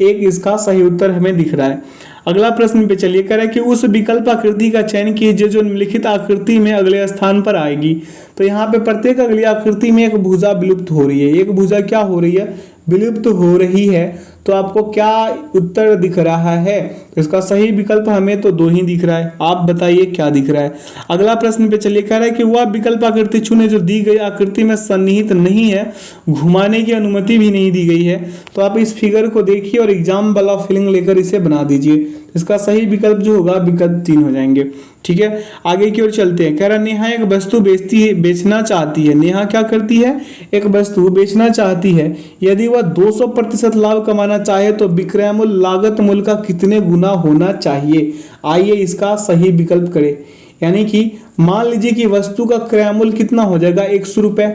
1 इसका सही उत्तर हमें दिख रहा है। अगला प्रश्न पे चलिए, कह रहा है कि उस विकल्प आकृति का चयन कीजिए जो निम्नलिखित आकृति में अगले स्थान पर आएगी। तो यहाँ पे प्रत्येक अगली आकृति में एक भुजा विलुप्त हो रही है, एक भुजा क्या हो रही है, विलुप्त हो रही है। तो आपको क्या उत्तर दिख रहा है, इसका सही विकल्प हमें तो 2 ही दिख रहा है, आप बताइए क्या दिख रहा है। अगला प्रश्न पे चलिए, कह रहा है कि वह विकल्प आकृति चुने जो दी गई आकृति में सन्निहित नहीं है, घुमाने की अनुमति भी नहीं दी गई है। तो आप इस फिगर को देखिए और एग्जाम वाला फीलिंग लेकर इसे बना दीजिए। इसका सही विकल्प जो होगा विकल्प 3 हो जाएंगे। ठीक है, आगे की ओर चलते हैं। कह रहा नेहा एक वस्तु बेचना चाहती है। नेहा क्या करती है? एक वस्तु बेचना चाहती है। यदि वह 200% लाभ कमाना चाहे तो विक्रय मूल्य लागत मूल्य का कितने गुना होना चाहिए? आइए इसका सही विकल्प करें। यानी कि मान लीजिए कि वस्तु का क्रय मूल्य कितना हो जाएगा? 100 रुपए।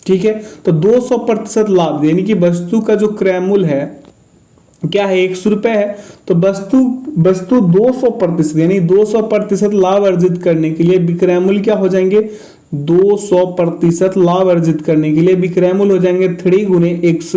ठीक है, तो 200% लाभ यानी कि वस्तु का जो क्रय मूल्य है क्या है? 100 रुपए है। तो वस्तु 200% यानी 200% लाभ अर्जित करने के लिए विक्रय मूल्य क्या हो जाएंगे? 200% लाभ अर्जित करने के लिए विक्रय मूल्य हो जाएंगे 3 गुने x,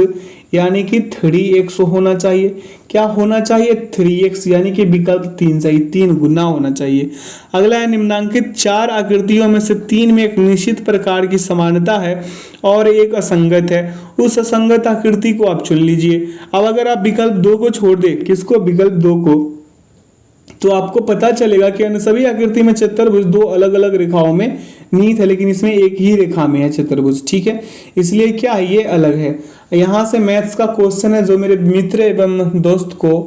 यानी कि 3x होना चाहिए। क्या होना चाहिए? 3x, यानी कि विकल्प 3 सही, 3 गुना होना चाहिए। अगला है निम्नांकित 4 आकृतियों में से 3 में एक निश्चित प्रकार की समानता है और एक असंगत है। उस असंगत आकृति को आप चुन लीजिए। अब अगर आप विकल्प 2 को छोड़ दें, किसको? विकल्प 2 को, तो आपको पता चलेगा कि अन्य सभी आकृति में चतुर्भुज 2 अलग अलग रेखाओं में निहित है, लेकिन इसमें एक ही रेखा में है चतुर्भुज। ठीक है, इसलिए क्या है? ये अलग है। यहां से मैथ्स का क्वेश्चन है, जो मेरे मित्र एवं दोस्त को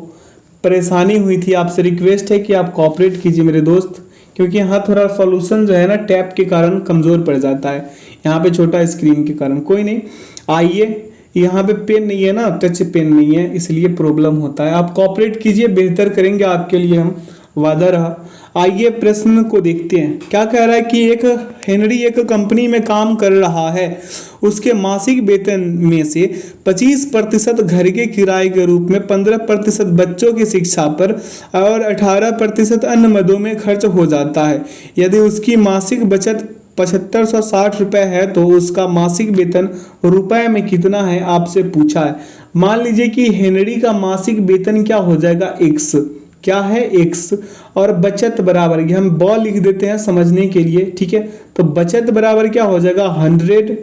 परेशानी हुई थी, आपसे रिक्वेस्ट है कि आप कोऑपरेट कीजिए मेरे दोस्त, क्योंकि यहाँ थोड़ा सॉल्यूशन जो है ना टैब के कारण कमजोर पड़ जाता है, यहाँ पे छोटा स्क्रीन के कारण। कोई नहीं, आइए, यहाँ पे पेन नहीं है ना, टच पेन नहीं है, इसलिए प्रॉब्लम होता है। आप कोऑपरेट कीजिए, बेहतर करेंगे आपके लिए, हम वादा रहा। आइए प्रश्न को देखते हैं। क्या कह रहा है कि एक हेनरी एक कंपनी में काम कर रहा है। उसके मासिक वेतन में से 25% घर के किराए के रूप में, 15% बच्चों की शिक्षा पर और 18% अन्य मदों में खर्च हो जाता है। यदि उसकी मासिक बचत 7560 रुपए है तो उसका मासिक वेतन रुपए में कितना है? आपसे पूछा है। मान लीजिए कि हेनरी का मासिक वेतन क्या हो जाएगा? x। क्या है? x। और बचत बराबर, ये हम ब लिख देते हैं समझने के लिए। ठीक है, तो बचत बराबर क्या हो जाएगा? 100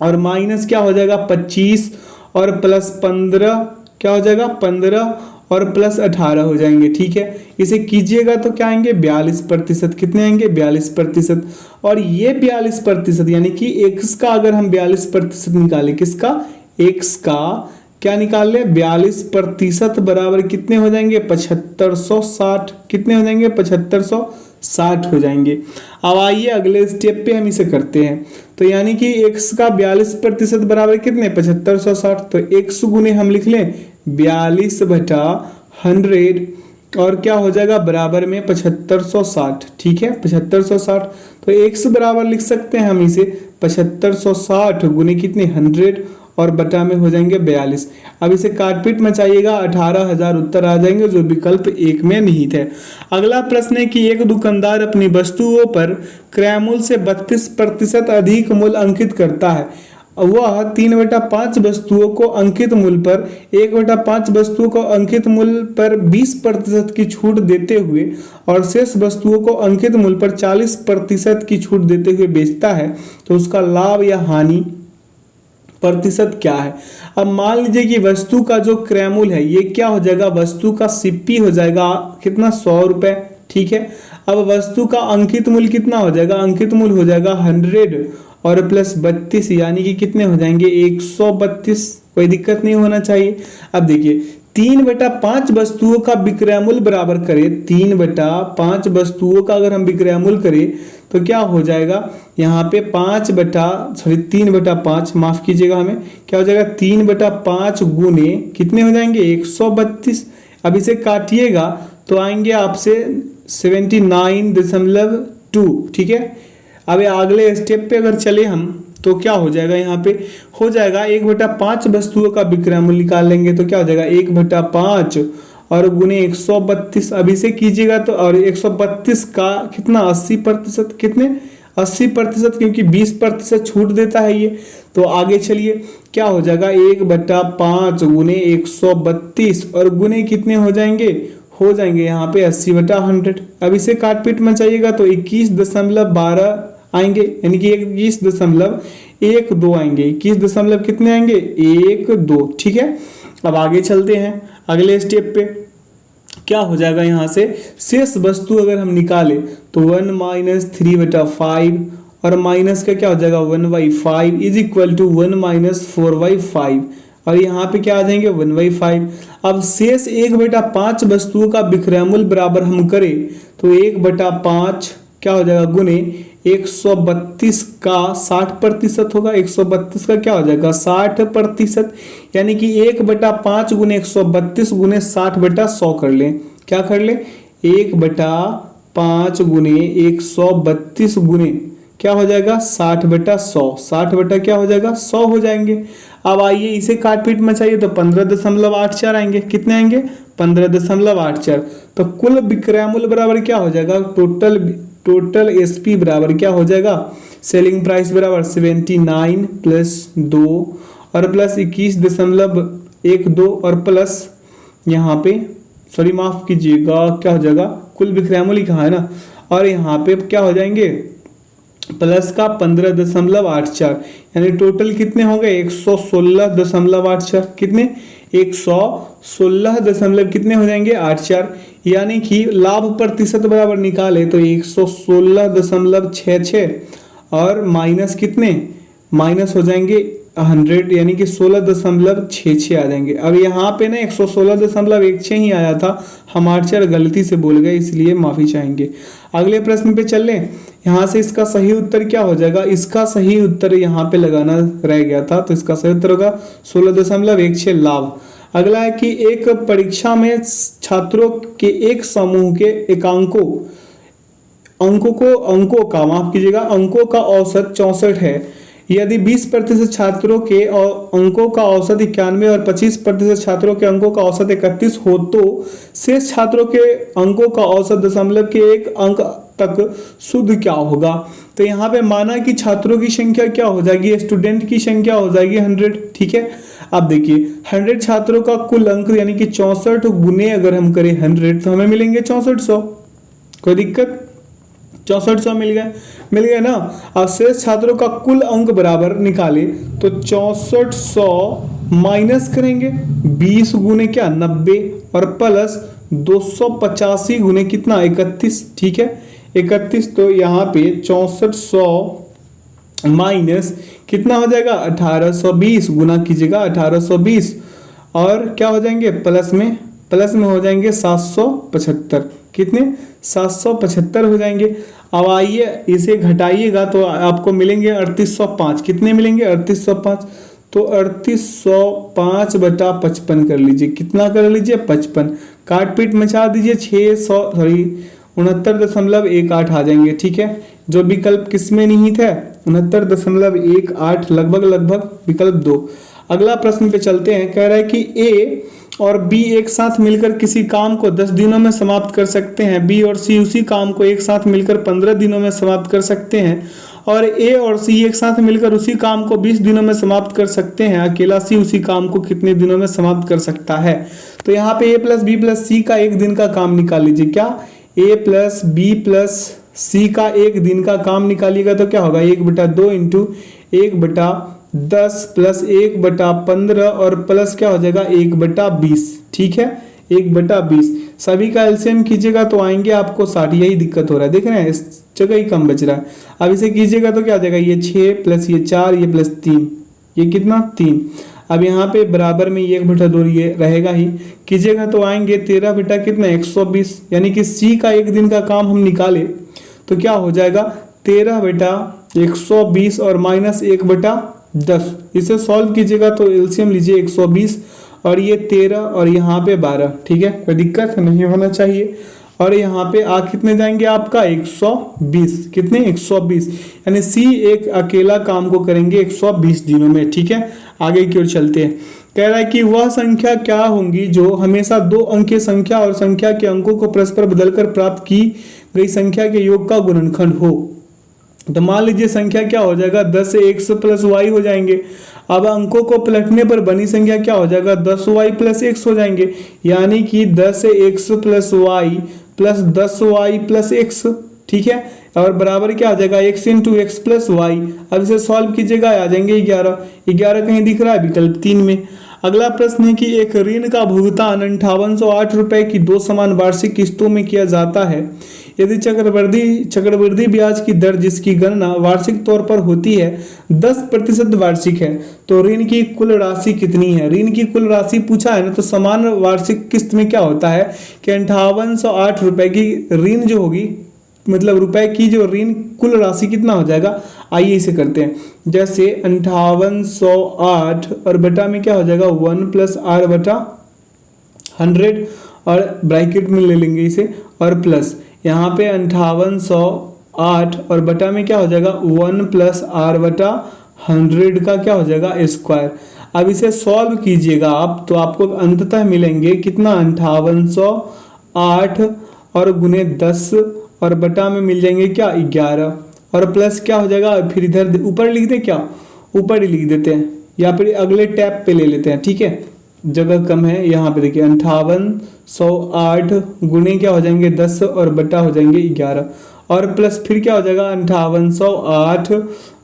और माइनस क्या हो जाएगा? 25 और प्लस 15 क्या हो जाएगा? 15 और प्लस 18 हो जाएंगे। ठीक है, इसे कीजिएगा तो क्या आएंगे? 42%। कितने आएंगे? 42%। और ये 42% यानी कि x का अगर हम 42% निकालें, किसका? x का क्या निकाल ले? 42% बराबर कितने हो जाएंगे? 7560। कितने हो जाएंगे? 7560 हो जाएंगे। अब आइए अगले स्टेप पे हम इसे करते हैं। तो यानी कि x का 42% बराबर कितने? 7560। तो x गुने हम लिख लें 42/100 और क्या हो जाएगा? बराबर में 7560। ठीक है, 7560। तो x बराबर लिख सकते हैं हम इसे 7560 गुने कितने? 100 और बटा में हो जाएंगे 42। अब इसे काटपीट मचाइएगा, 18,000 उत्तर आ जाएंगे, जो विकल्प 1 में निहित है। अगला प्रश्न है कि एक दुकानदार अपनी वस्तुओं पर क्रय मूल्य से 32% अधिक मूल्य अंकित करता है। वह 3/5 वस्तुओं को अंकित मूल्य पर 1/5 वस्तुओं को अंकित मूल्य पर 20% की छूट देते हुए और शेष वस्तुओं को अंकित मूल्य पर 40% की छूट देते हुए बेचता है, तो उसका लाभ या हानि प्रतिशत क्या है? अब मान लीजिए कि वस्तु का जो क्रय मूल्य है ये क्या हो जाएगा? वस्तु का सिप्पी हो जाएगा कितना? 100 रुपए। ठीक है, अब वस्तु का अंकित मूल्य कितना हो जाएगा? अंकित मूल्य हो जाएगा 100 और प्लस 32, यानी कि कितने हो जाएंगे? 132। कोई दिक्कत नहीं होना चाहिए। अब देखिए 3/5 वस्तुओं का विक्रय मूल्य बराबर करें, 3/5 वस्तुओं का अगर हम विक्रय मूल्य करें तो क्या हो जाएगा? यहाँ पे 3/5 माफ कीजिएगा, हमें क्या हो जाएगा? 3/5 गुने कितने हो जाएंगे? 132। अब इसे काटिएगा तो आएंगे आपसे 79.2। ठीक है, अब अगले स्टेप पे अगर चले हम तो क्या हो जाएगा? यहाँ पे हो जाएगा 1/5 वस्तुओं का विक्रय मूल्य निकाल लेंगे तो क्या हो जाएगा? 1/5 और गुने 132। अब इसे कीजिएगा तो, और 132 का कितना? 80%। कितने? 80%, क्योंकि 20% छूट देता है ये। तो आगे चलिए क्या हो जाएगा? 1/5 गुने 132 और गुने कितने हो जाएंगे? हो जाएंगे यहाँ पे 80/100। अब इसे काटपीट मचाइएगा तो 21.12 आएंगे, यानी कि 21.12 आएंगे। 21 कितने आएंगे? 12। ठीक है, अब आगे चलते हैं अगले स्टेप पे। क्या हो जाएगा? यहाँ से शेष वस्तु अगर हम निकालें तो 1 - 3/5 और माइनस का क्या हो जाएगा? 1/5 इज इक्वल टू 1 - 4/5 और यहाँ पे क्या आ जाएंगे 1/5। अब शेष 1/5 वस्तुओं का विक्रयमूल्य बराबर हम करें तो 1/5 क्या हो जाएगा गुने 132 का 60% होगा। 132 का क्या हो जाएगा 60%, यानी कि 1/5 गुने 132 गुने 60/100 कर लें। क्या कर लें 1/5 गुने 132 गुने क्या हो जाएगा 60/100। 60 क्या हो जाएगा 100 हो जाएंगे। अब आइए इसे काट पीट में चाहिए तो 15.84 आएंगे। कितने आएंगे 15.84। तो कुल विक्रय मूल्य बराबर क्या हो जाएगा टोटल एसपी बराबर क्या हो जाएगा सेलिंग प्राइस बराबर 79 प्लस 2 और प्लस 21.12 और प्लस यहाँ पे सॉरी माफ कीजिएगा क्या हो जाएगा कुल विक्रय मूल्य कहाँ है ना, और यहाँ पे क्या हो जाएंगे प्लस का 15.84, यानी टोटल कितने हो गए 116.84। कितने 116 कितने हो जाएंगे 84, यानी कि लाभ प्रतिशत बराबर निकाले तो 116.66 और माइनस कितने माइनस हो जाएंगे 100, यानी कि 16.66 आ जाएंगे। अब यहाँ पे ना 116.16 ही आया था, हम 84 गलती से बोल गए इसलिए माफी चाहेंगे। अगले प्रश्न पे चल लें। यहाँ से इसका सही उत्तर क्या हो जाएगा, इसका सही उत्तर यहाँ पे लगाना रह गया था तो इसका सही उत्तर होगा 16.16 लाभ। अगला है कि एक परीक्षा में छात्रों के एक समूह के अंकों का माफ कीजिएगा अंकों का औसत 64 है। यदि 20% छात्रों के अंकों का औसत 91 और 25% छात्रों के अंकों का औसत 31 हो तो शेष छात्रों के अंकों का औसत दशमलव के 1 अंक तक शुद्ध क्या होगा। तो यहाँ पे माना कि छात्रों की संख्या क्या हो जाएगी स्टूडेंट की संख्या हो जाएगी 100। ठीक है, अब देखिए 100 छात्रों का कुल अंक यानी कि 64 गुने अगर हम करें 100 तो हमें मिलेंगे 6400। कोई दिक्कत 6400 मिल गए ना। अब शेष छात्रों का कुल अंक बराबर निकाले तो 6400 माइनस करेंगे 20 गुने क्या 90 और प्लस 285 गुने कितना 31। ठीक है 31, तो यहाँ पे 6400 माइनस कितना हो जाएगा 1820 गुना कीजिएगा 1820 और क्या हो जाएंगे प्लस में हो जाएंगे 775। कितने 775 हो जाएंगे। अब आइए इसे घटाइएगा तो आपको मिलेंगे 3805। कितने मिलेंगे 3805, तो 3805/55 कर लीजिए। कितना कर लीजिए 55, काट पीट मचा दीजिए 69.18 आ जाएंगे। ठीक है, जो विकल्प किसमें नहीं थे 69.18 लगभग विकल्प 2। अगला प्रश्न पे चलते हैं। कह रहा है कि ए और बी एक साथ मिलकर किसी काम को 10 दिनों में समाप्त कर सकते हैं, बी और सी उसी काम को एक साथ मिलकर 15 दिनों में समाप्त कर सकते हैं, और ए और सी एक साथ मिलकर उसी काम को 20 दिनों में समाप्त कर सकते हैं। अकेला सी उसी काम को कितने दिनों में समाप्त कर सकता है। तो यहाँ पे ए प्लस बी प्लस सी का एक दिन का काम निकाल लीजिए। क्या ए प्लस बी प्लस सी का एक दिन का काम निकालिएगा तो क्या होगा 1/2 इंटू 1/10 प्लस 1/15 और प्लस क्या हो जाएगा 1/20। ठीक है 1/20, सभी का एलसीएम कीजिएगा तो आएंगे आपको 60। यही दिक्कत हो रहा है, देख रहे हैं इस जगह ही कम बच रहा है। अब इसे कीजिएगा तो क्या हो जाएगा ये 6 प्लस ये 4 ये प्लस 3 ये कितना 3। अब यहाँ पे बराबर में 1/2 ये रहेगा ही, कीजिएगा तो आएंगे 13 बटा कितना 120, यानी कि सी का एक दिन का काम हम निकाले तो क्या हो जाएगा 13/120 और माइनस 1/10। इसे सॉल्व कीजिएगा तो एलसीएम लीजिए 120 और ये 13 और यहाँ पे 12। ठीक है, कोई दिक्कत नहीं होना चाहिए। और यहाँ पे आ कितने जाएंगे आपका 120। कितने 120, यानी सी एक अकेला काम को करेंगे 120 दिनों में। ठीक है, आगे की ओर चलते हैं। कह रहा है कि वह संख्या क्या होंगी जो हमेशा 2 अंक की संख्या और संख्या के अंकों को परस्पर बदलकर प्राप्त की गई संख्या के योग का गुणनखंड हो। तो मान लीजिए संख्या क्या हो जाएगा 10 x प्लस वाई हो जाएंगे। अब अंकों को पलटने पर बनी संख्या क्या हो जाएगा 10y प्लस x हो जाएंगे, यानी कि 10x plus Y plus 10y plus x। ठीक है, और बराबर क्या आ जाएगा x into X plus Y. अब इसे सॉल्व कीजिएगा आ जाएंगे 11 कहीं दिख रहा है विकल्प 3 में। अगला प्रश्न है कि एक ऋण का भुगतान 5808 रुपए की 2 समान वार्षिक किस्तों में किया जाता है। यदि चक्रवृद्धि ब्याज की दर जिसकी गणना वार्षिक तौर पर होती है 10% वार्षिक है तो ऋण की कुल राशि कितनी है। ऋण की कुल राशि पूछा है ना, तो समान वार्षिक किस्त में क्या होता है कि 5808 रुपए की ऋण जो होगी, मतलब रुपए की जो ऋण कुल राशि कितना हो जाएगा। आइए इसे करते हैं। जैसे 5808 और बटा में क्या हो जाएगा 1 + r/100 और ब्रैकेट में ले लेंगे इसे और प्लस यहाँ पे 5808 और बटा में क्या हो जाएगा 1 + r/100 का क्या हो जाएगा स्क्वायर। अब इसे सॉल्व कीजिएगा आप तो आपको अंततः मिलेंगे कितना 5808 और गुने 10 और बटा में मिल जाएंगे क्या 11 और प्लस क्या हो जाएगा। फिर इधर ऊपर लिख दें, क्या ऊपर ही लिख देते हैं या फिर अगले टैब पे ले लेते हैं, ठीक है, जगह कम है। यहाँ पे देखिए 5808 गुने क्या हो जाएंगे 10 और बटा हो जाएंगे 11 और प्लस फिर क्या हो जाएगा 5808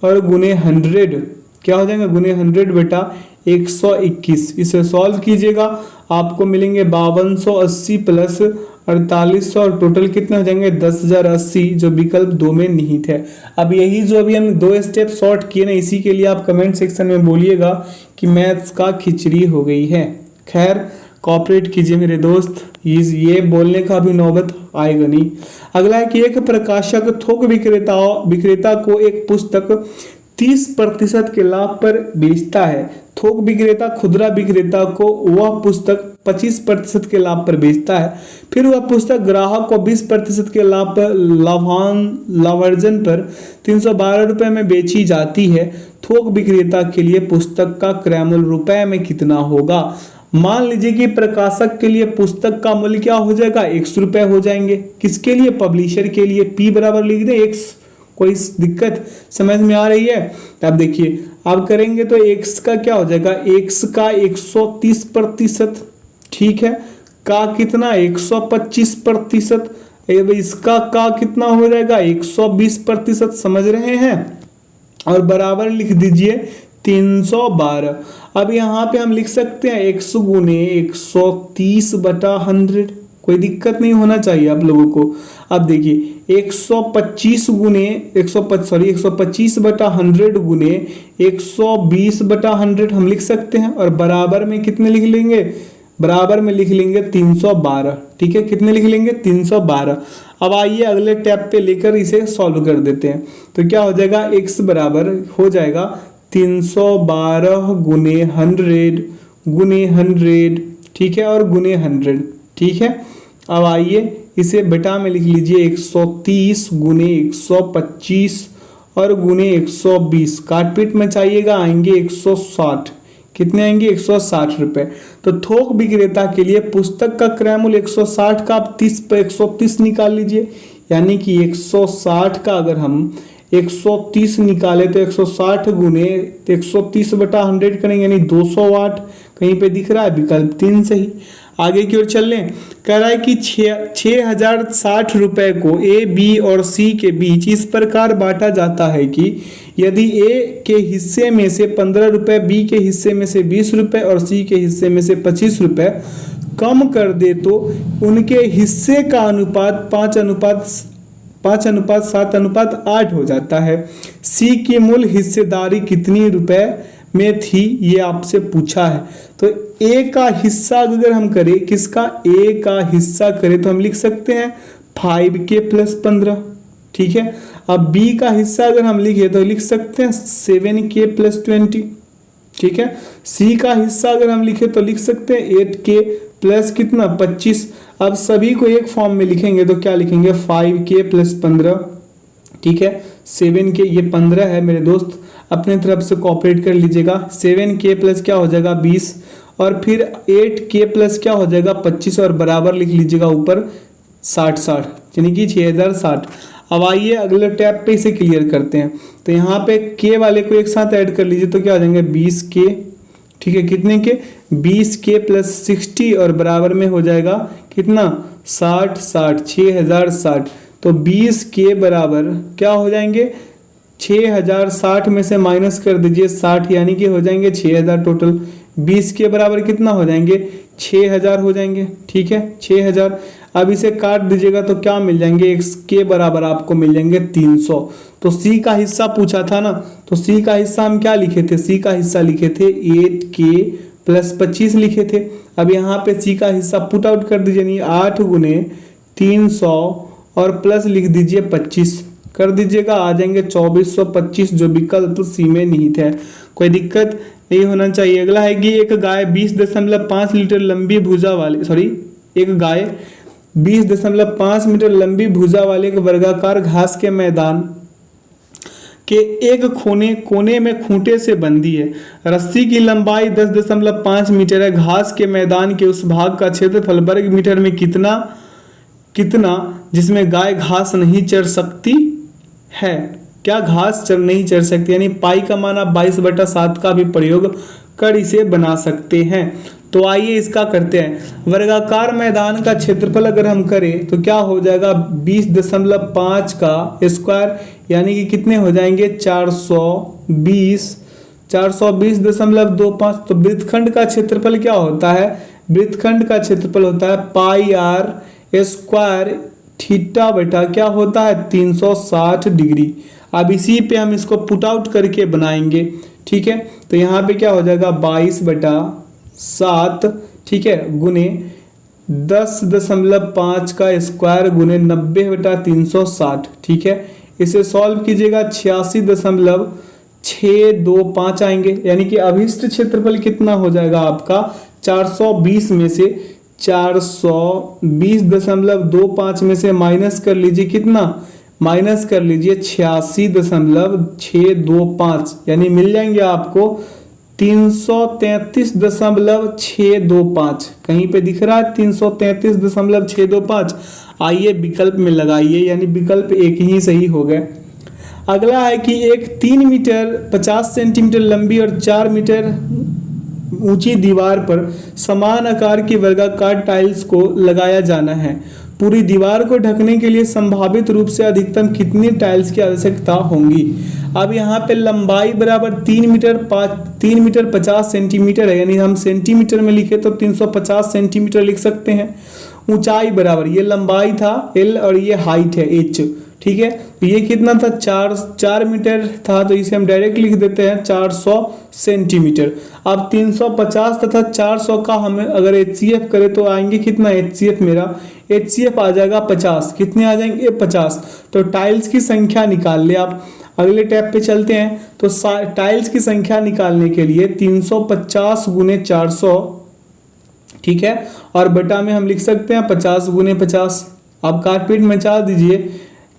और गुने 100 क्या हो जाएगा गुने 100 बेटा 121। इसे सॉल्व कीजिएगा आपको मिलेंगे 5280 प्लस 4800 और टोटल कितने हो जाएंगे 10080 जो विकल्प 2 में निहित है। अब यही जो अभी हम 2 स्टेप शॉर्ट किए ना, इसी के लिए आप कमेंट सेक्शन में बोलिएगा कि मैथ्स का खिचड़ी हो गई है। खैर कॉपरेट कीजिए मेरे दोस्त, ये बोलने का भी नौबत आएगा नहीं। अगला है कि एक प्रकाशक थोक विक्रेता को एक पुस्तक 30% के लाभ पर बेचता है। थोक विक्रेता खुदरा विक्रेता को वह पुस्तक 25% के लाभ पर बेचता है। फिर वह पुस्तक ग्राहक को 20% के लाभ पर लाभार्जन पर 312 रुपए में बेची जाती है। थोक विक्रेता के लिए पुस्तक का क्रय मूल्य रुपए में कितना होगा। मान लीजिए कि प्रकाशक के लिए पुस्तक का मूल्य क्या हो जाएगा 100 रुपए हो जाएंगे। किसके लिए, पब्लिशर के लिए। P बराबर लिख दे x। कोई दिक्कत समझ में आ रही है। अब देखिए अब करेंगे तो x का क्या हो जाएगा, x का 130%, ठीक है, का कितना 125%, इसका का कितना हो जाएगा 120%, समझ रहे हैं, और बराबर लिख दीजिए 312। अब यहाँ पे हम लिख सकते हैं x गुने 130/100, कोई दिक्कत नहीं होना चाहिए आप लोगों को। अब देखिए 125/100 गुने 120/100 हम लिख सकते हैं और बराबर में कितने लिख लेंगे, बराबर में लिख लेंगे 312, ठीक है, कितने लिख लेंगे 312। अब आइए अगले टैब पे लेकर इसे सॉल्व कर देते हैं। तो क्या हो जाएगा x बराबर हो जाएगा 312 गुने 100, ठीक है, और गुने 100, ठीक है। अब आइए इसे बेटा में लिख लीजिए 130 गुने 125 और गुने 120, काटपीट में चाहिएगा आएंगे 160, कितने आएंगे 160 रुपए। तो थोक विक्रेता के लिए पुस्तक का क्रय मूल्य 160 का आप 30 पे 130 निकाल लीजिए, यानी कि 160 का अगर हम 130 निकाले तो 160 गुने 130/100 करेंगे, यानी 200 वाट। कहीं पे दिख रहा है विकल्प 3 सही। आगे की ओर चल लें। कह रहा है कि 6060 रुपए को ए बी और सी के बीच इस प्रकार बांटा जाता है कि यदि ए के हिस्से में से 15 रुपए, बी के हिस्से में से 20 रुपए और सी के हिस्से में से 25 रुपए कम कर दे तो उनके हिस्से का अनुपात 5:7:8 हो जाता है। सी की मूल हिस्सेदारी कितनी रुपए में थी, ये आपसे पूछा है। तो ए का हिस्सा अगर हम करें, किसका, ए का हिस्सा करें तो हम लिख सकते हैं 5k + 15, ठीक है। अब बी का हिस्सा अगर हम लिखे तो लिख सकते हैं 7k + 20, ठीक है। सी का हिस्सा अगर हम लिखे तो लिख सकते हैं 8k प्लस कितना 25। अब सभी को एक फॉर्म में लिखेंगे तो क्या लिखेंगे 5k + 15, ठीक है। 7k ये 15 है मेरे दोस्त, अपने तरफ से कॉपरेट कर लीजिएगा। 7k प्लस क्या हो जाएगा 20 और फिर 8k प्लस क्या हो जाएगा 25 और बराबर लिख लीजिएगा ऊपर 60 यानी कि 6060। अब आइए अगले टैब पे इसे क्लियर करते हैं। तो यहाँ पे k वाले को एक साथ ऐड कर लीजिए तो क्या हो जाएंगे 20k, ठीक है, कितने के 20k + 60 और बराबर में हो जाएगा कितना 60 6060। तो 20k बराबर क्या हो जाएंगे 6060 में से माइनस कर दीजिए 60, यानी कि हो जाएंगे 6000 टोटल। 20 के बराबर कितना हो जाएंगे 6000 हो जाएंगे, ठीक है 6000। अब इसे काट दीजिएगा तो क्या मिल जाएंगे, x के बराबर आपको मिल जाएंगे 300। तो c का हिस्सा पूछा था ना, तो c का हिस्सा हम क्या लिखे थे, c का हिस्सा लिखे थे 8k प्लस 25 लिखे थे। अब यहाँ पे c का हिस्सा पुट आउट कर दीजिए, नहीं 8 गुने 300 और प्लस लिख दीजिए 25 कर दीजिएगा, आ जाएंगे 2425 जो विकल्प सी में निहित है। कोई दिक्कत नहीं होना चाहिए। अगला है कि एक गाय 20.5 लीटर लंबी भुजा वाले एक गाय 20.5 मीटर लंबी भुजा वाले एक वर्गाकार घास के मैदान के एक कोने में खूंटे से बंधी है। रस्सी की लंबाई 10.5 मीटर है। घास के मैदान के उस भाग का क्षेत्रफल वर्ग मीटर में कितना जिसमें गाय घास नहीं चर सकती है। क्या घास नहीं चर सकती, यानी पाई का मान आप 22/7 का भी प्रयोग कर इसे बना सकते हैं। तो आइए इसका करते हैं। वर्गाकार मैदान का क्षेत्रफल अगर हम करें तो क्या हो जाएगा 20.5 का स्क्वायर, यानी कि कितने हो जाएंगे 420.25। तो वृत्तखंड का क्षेत्रफल क्या होता है, वृत्तखंड का क्षेत्रफल होता है पाई आर स्क्वायर थीटा बटा क्या होता है 360 डिग्री। अब इसी पे हम इसको पुट आउट करके बनाएंगे, ठीक है। तो यहाँ पे क्या हो जाएगा 22/7, ठीक है, गुने 10.5 का स्क्वायर गुने 90/360, ठीक है। इसे सॉल्व कीजिएगा 86.625 आएंगे, यानी कि अभिष्ट क्षेत्रफल कितना हो जाएगा आपका 420 में से 420.25 में से माइनस कर लीजिए, कितना माइनस कर लीजिए 86.625, यानी मिल जाएंगे आपको 333.625। कहीं पे दिख रहा है 333.625। आइए विकल्प में लगाइए, यानी विकल्प एक ही सही हो गए। अगला है कि एक 3 मीटर 50 सेंटीमीटर लंबी और 4 मीटर ऊंची दीवार पर समान आकार की वर्गाकार टाइल्स को लगाया जाना है। पूरी दीवार को ढकने के लिए संभावित रूप से अधिकतम कितनी टाइल्स की आवश्यकता होंगी। अब यहाँ पे लंबाई बराबर 3 मीटर 50 सेंटीमीटर है, यानी हम सेंटीमीटर में लिखे तो 350 सेंटीमीटर लिख सकते हैं। ऊंचाई बराबर, ये लंबाई था L और ये हाइट है H, ठीक है। तो ये कितना था 4 मीटर था, तो इसे हम डायरेक्ट लिख देते हैं 400 सेंटीमीटर। अब 350 तथा 400 का हमें अगर HCF करें तो आएंगे कितना, HCF मेरा HCF आ जाएगा 50। कितने आ जाएंगे 50। तो टाइल्स की संख्या निकाल ले आप। अगले टैब पे चलते हैं। तो टाइल्स की संख्या निकालने के लिए 350 गुने 400, ठीक है, और बटा में हम लिख सकते हैं 50 गुने 50। अब कारपीट मचा दीजिए,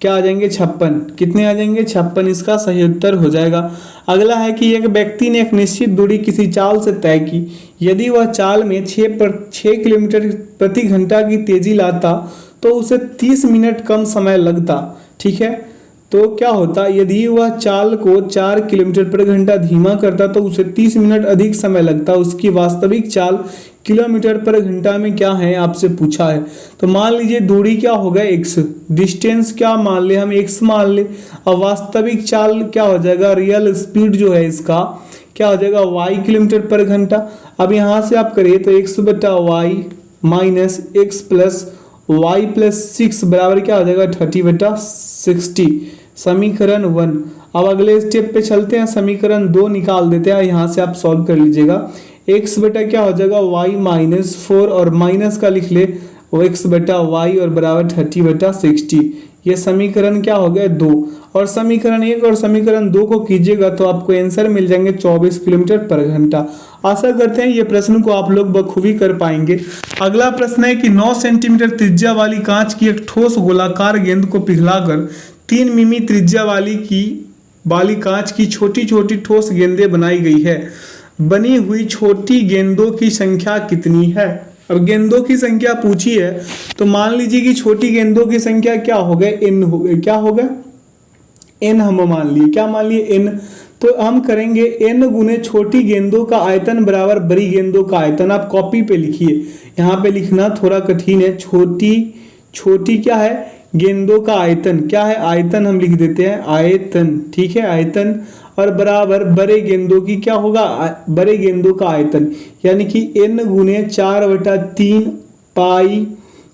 क्या आ जाएंगे 56। कितने आ जाएंगे 56, इसका सही उत्तर हो जाएगा। अगला है कि एक व्यक्ति ने एक निश्चित दूरी किसी चाल से तय की। यदि वह चाल में 6 किलोमीटर प्रति घंटा की तेजी लाता तो उसे 30 मिनट कम समय लगता, ठीक है। तो क्या होता, यदि वह चाल को 4 किलोमीटर प्रति घंटा धीमा करता तो उसे 30 मिनट अधिक समय लगता। उसकी वास्तविक चाल किलोमीटर पर घंटा में क्या है आपसे पूछा है। तो मान लीजिए दूरी क्या होगा x, डिस्टेंस क्या मान ले हम x मान ले, और वास्तविक चाल क्या हो जाएगा, रियल स्पीड जो है इसका क्या हो जाएगा y किलोमीटर पर घंटा। अब यहाँ से आप करिए तो x बटा y minus x plus Y plus 6 बराबर क्या हो जाएगा 30/60, समीकरण 1। अब अगले स्टेप पे चलते हैं, समीकरण 2 निकाल देते हैं। यहाँ से आप सॉल्व कर लीजिएगा। x बटा क्या हो जाएगा y माइनस 4 और माइनस का लिख ले x बटा y और बराबर 30/60। ये समीकरण क्या हो गया 2। और समीकरण 1 और समीकरण 2 को कीजिएगा तो आपको आंसर मिल जाएंगे 24 किलोमीटर पर घंटा। आशा करते हैं ये प्रश्न को आप लोग बखूबी कर पाएंगे। अगला प्रश्न है कि 9 सेंटीमीटर त्रिज्या वाली कांच की एक ठोस गोलाकार गेंद को पिघलाकर 3 मिमी त्रिज्या वाली कांच की छोटी छोटी ठोस गेंदें बनाई गई है। बनी हुई छोटी गेंदों की संख्या कितनी है। अब गेंदों की संख्या पूछी है तो मान लीजिए कि छोटी गेंदों की संख्या क्या हो गए n हो गए, क्या होगा n, हम मान लिए क्या मान लिए n। तो हम करेंगे n गुने छोटी गेंदों का आयतन बराबर बड़ी गेंदों का आयतन। आप कॉपी पे लिखिए, यहाँ पे लिखना थोड़ा कठिन है। छोटी क्या है गेंदों का आयतन, क्या है आयतन, हम लिख देते हैं आयतन, ठीक है आयतन, और बराबर बड़े गेंदों की क्या होगा बड़े गेंदों का आयतन, यानी कि n गुने 4/3 पाई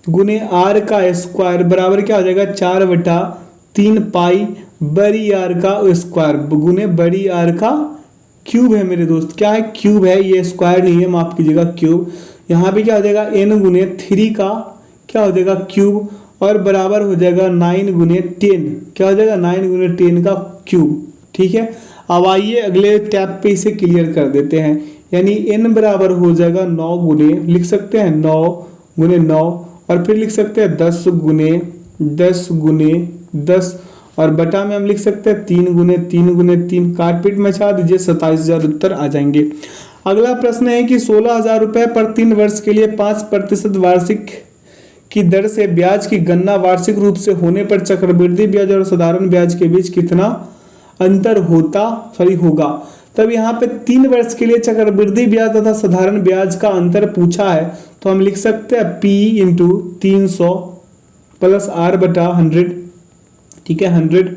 गुने आर का स्क्वायर बराबर क्या हो जाएगा 4/3 पाई बड़ी आर का स्क्वायर गुने बड़ी आर का क्यूब है मेरे दोस्त। क्या है? क्यूब है, ये स्क्वायर नहीं है, माफ कीजिएगा, क्यूब। यहाँ पे क्या हो जाएगा n गुने 3 का क्या हो जाएगा क्यूब और बराबर हो जाएगा 9 गुने 10। क्या हो जाएगा? 9 गुने 10 का क्यूब। ठीक है, अब आइए अगले टैब पे इसे क्लियर कर देते हैं। यानी n बराबर हो जाएगा 9 गुने, लिख सकते हैं 9 गुने 9 और फिर लिख सकते हैं 10 गुने 10 और बटा में हम लिख सकते हैं 3 गुने 3 काट पीट मचा दीजिए, 27,000 उत्तर आ जाएंगे। अगला प्रश्न है कि 16,000 रुपए पर 3 वर्ष के लिए 5% वार्षिक की दर से ब्याज की गणना वार्षिक रूप से होने पर चक्रवृद्धि ब्याज और साधारण ब्याज के बीच कितना अंतर होगा। तब यहाँ पे 3 वर्ष के लिए चक्रवृद्धि ब्याज तथा साधारण ब्याज का अंतर पूछा है, तो हम लिख सकते हैं P इंटू 300 प्लस R बटा 100। ठीक है, 100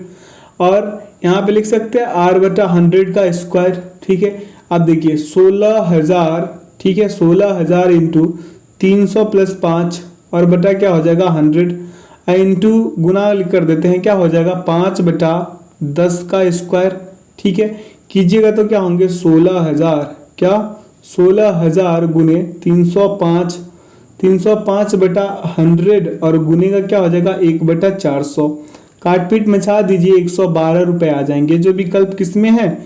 और यहाँ पे लिख सकते हैं R बटा 100 का स्क्वायर। ठीक है, अब देखिए 16,000, ठीक है, 16,000 इंटू 300 प्लस 5 और बटा क्या हो जाएगा 100 इंटू गुना कर देते हैं, क्या हो जाएगा 5/10 का स्क्वायर। ठीक है, कीजिएगा तो क्या होंगे 16,000, क्या 16,000 गुने 305/100 और गुने का क्या हो जाएगा 1/400। काट पीट मचा दीजिए, 112 रुपए आ जाएंगे। जो विकल्प किसमें है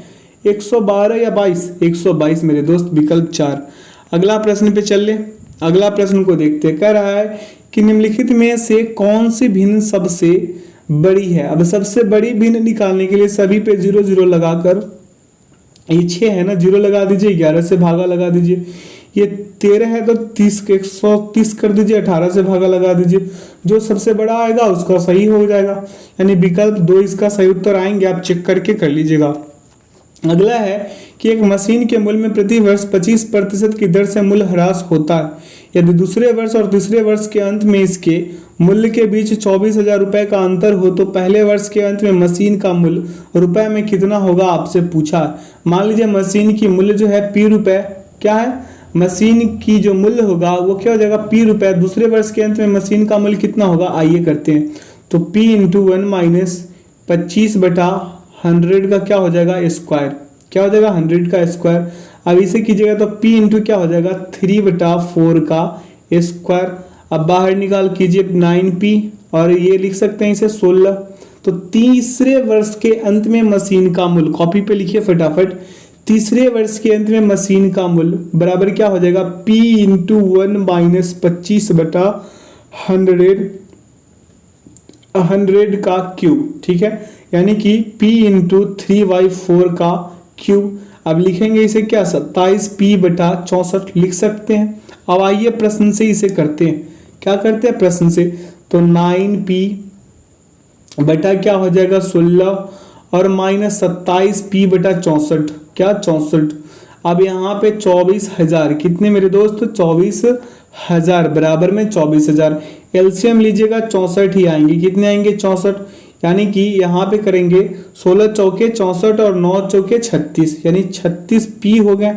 112 या 22? 122 मेरे दोस्त, विकल्प 4। अगला प्रश्न पे चल ले। अगला प्रश्न को देखते, कह रहा है कि निम्नलिखित में से कौन सी भिन्न सबसे बड़ी है। अब सबसे बड़ी भिन्न निकालने के लिए सभी पे 0 0 लगाकर, ये 6 है ना, 0 लगा दीजिए, 11 से भागा लगा दीजिए, ये 13 है तो 30 के 130 कर दीजिए, 18 से भागा लगा दीजिए, जो सबसे बड़ा आएगा उसका सही हो जाएगा। यानी विकल्प 2 इसका सही उत्तर आएंगे, आप चेक करके कर लीजिएगा। अगला है कि एक मशीन के मूल्य में प्रति वर्ष 25% की दर से मूल्य ह्रास होता है। यदि दूसरे वर्ष और तीसरे वर्ष के अंत में इसके मूल्य के बीच 24,000 रुपए का अंतर हो तो पहले वर्ष के अंत में मशीन का मूल्य रुपए में कितना होगा, आपसे पूछा। मान लीजिए मशीन की मूल्य जो है P रुपए, क्या है मशीन की जो मूल्य होगा वो क्या हो जाएगा P रुपए। दूसरे वर्ष के अंत में मशीन का मूल्य कितना होगा, आइए करते हैं। तो P इंटू 1 माइनस 25/100 का क्या हो जाएगा स्क्वायर, क्या हो जाएगा 100 का स्क्वायर। अब इसे कीजिएगा तो P इंटू क्या हो जाएगा 3/4 का स्क्वायर। अब बाहर निकाल कीजिए 9P और ये लिख सकते हैं इसे 16। तो तीसरे वर्ष के अंत में मशीन का मूल्य, कॉपी पे लिखिए फटाफट, तीसरे वर्ष के अंत में मशीन का मूल्य बराबर क्या हो जाएगा P इंटू 1 माइनस 25/100 का क्यूब। ठीक है, यानी कि P इंटू 3/4 का क्यूब। अब लिखेंगे इसे क्या 27P/64 लिख सकते हैं। अब आइए प्रश्न से इसे करते हैं, क्या करते हैं प्रश्न से, तो 9P बटा क्या हो जाएगा 16 और माइनस 27P/64, क्या 64। अब यहाँ पे 24,000 कितने मेरे दोस्त 24,000 बराबर में 24,000 एलसीएम लीजिएगा 64 ही आएंगे, कितने आएंगे 64। यानी कि यहाँ पे करेंगे 16 चौके 64 और 9 चौके 36, यानी 36P हो गए।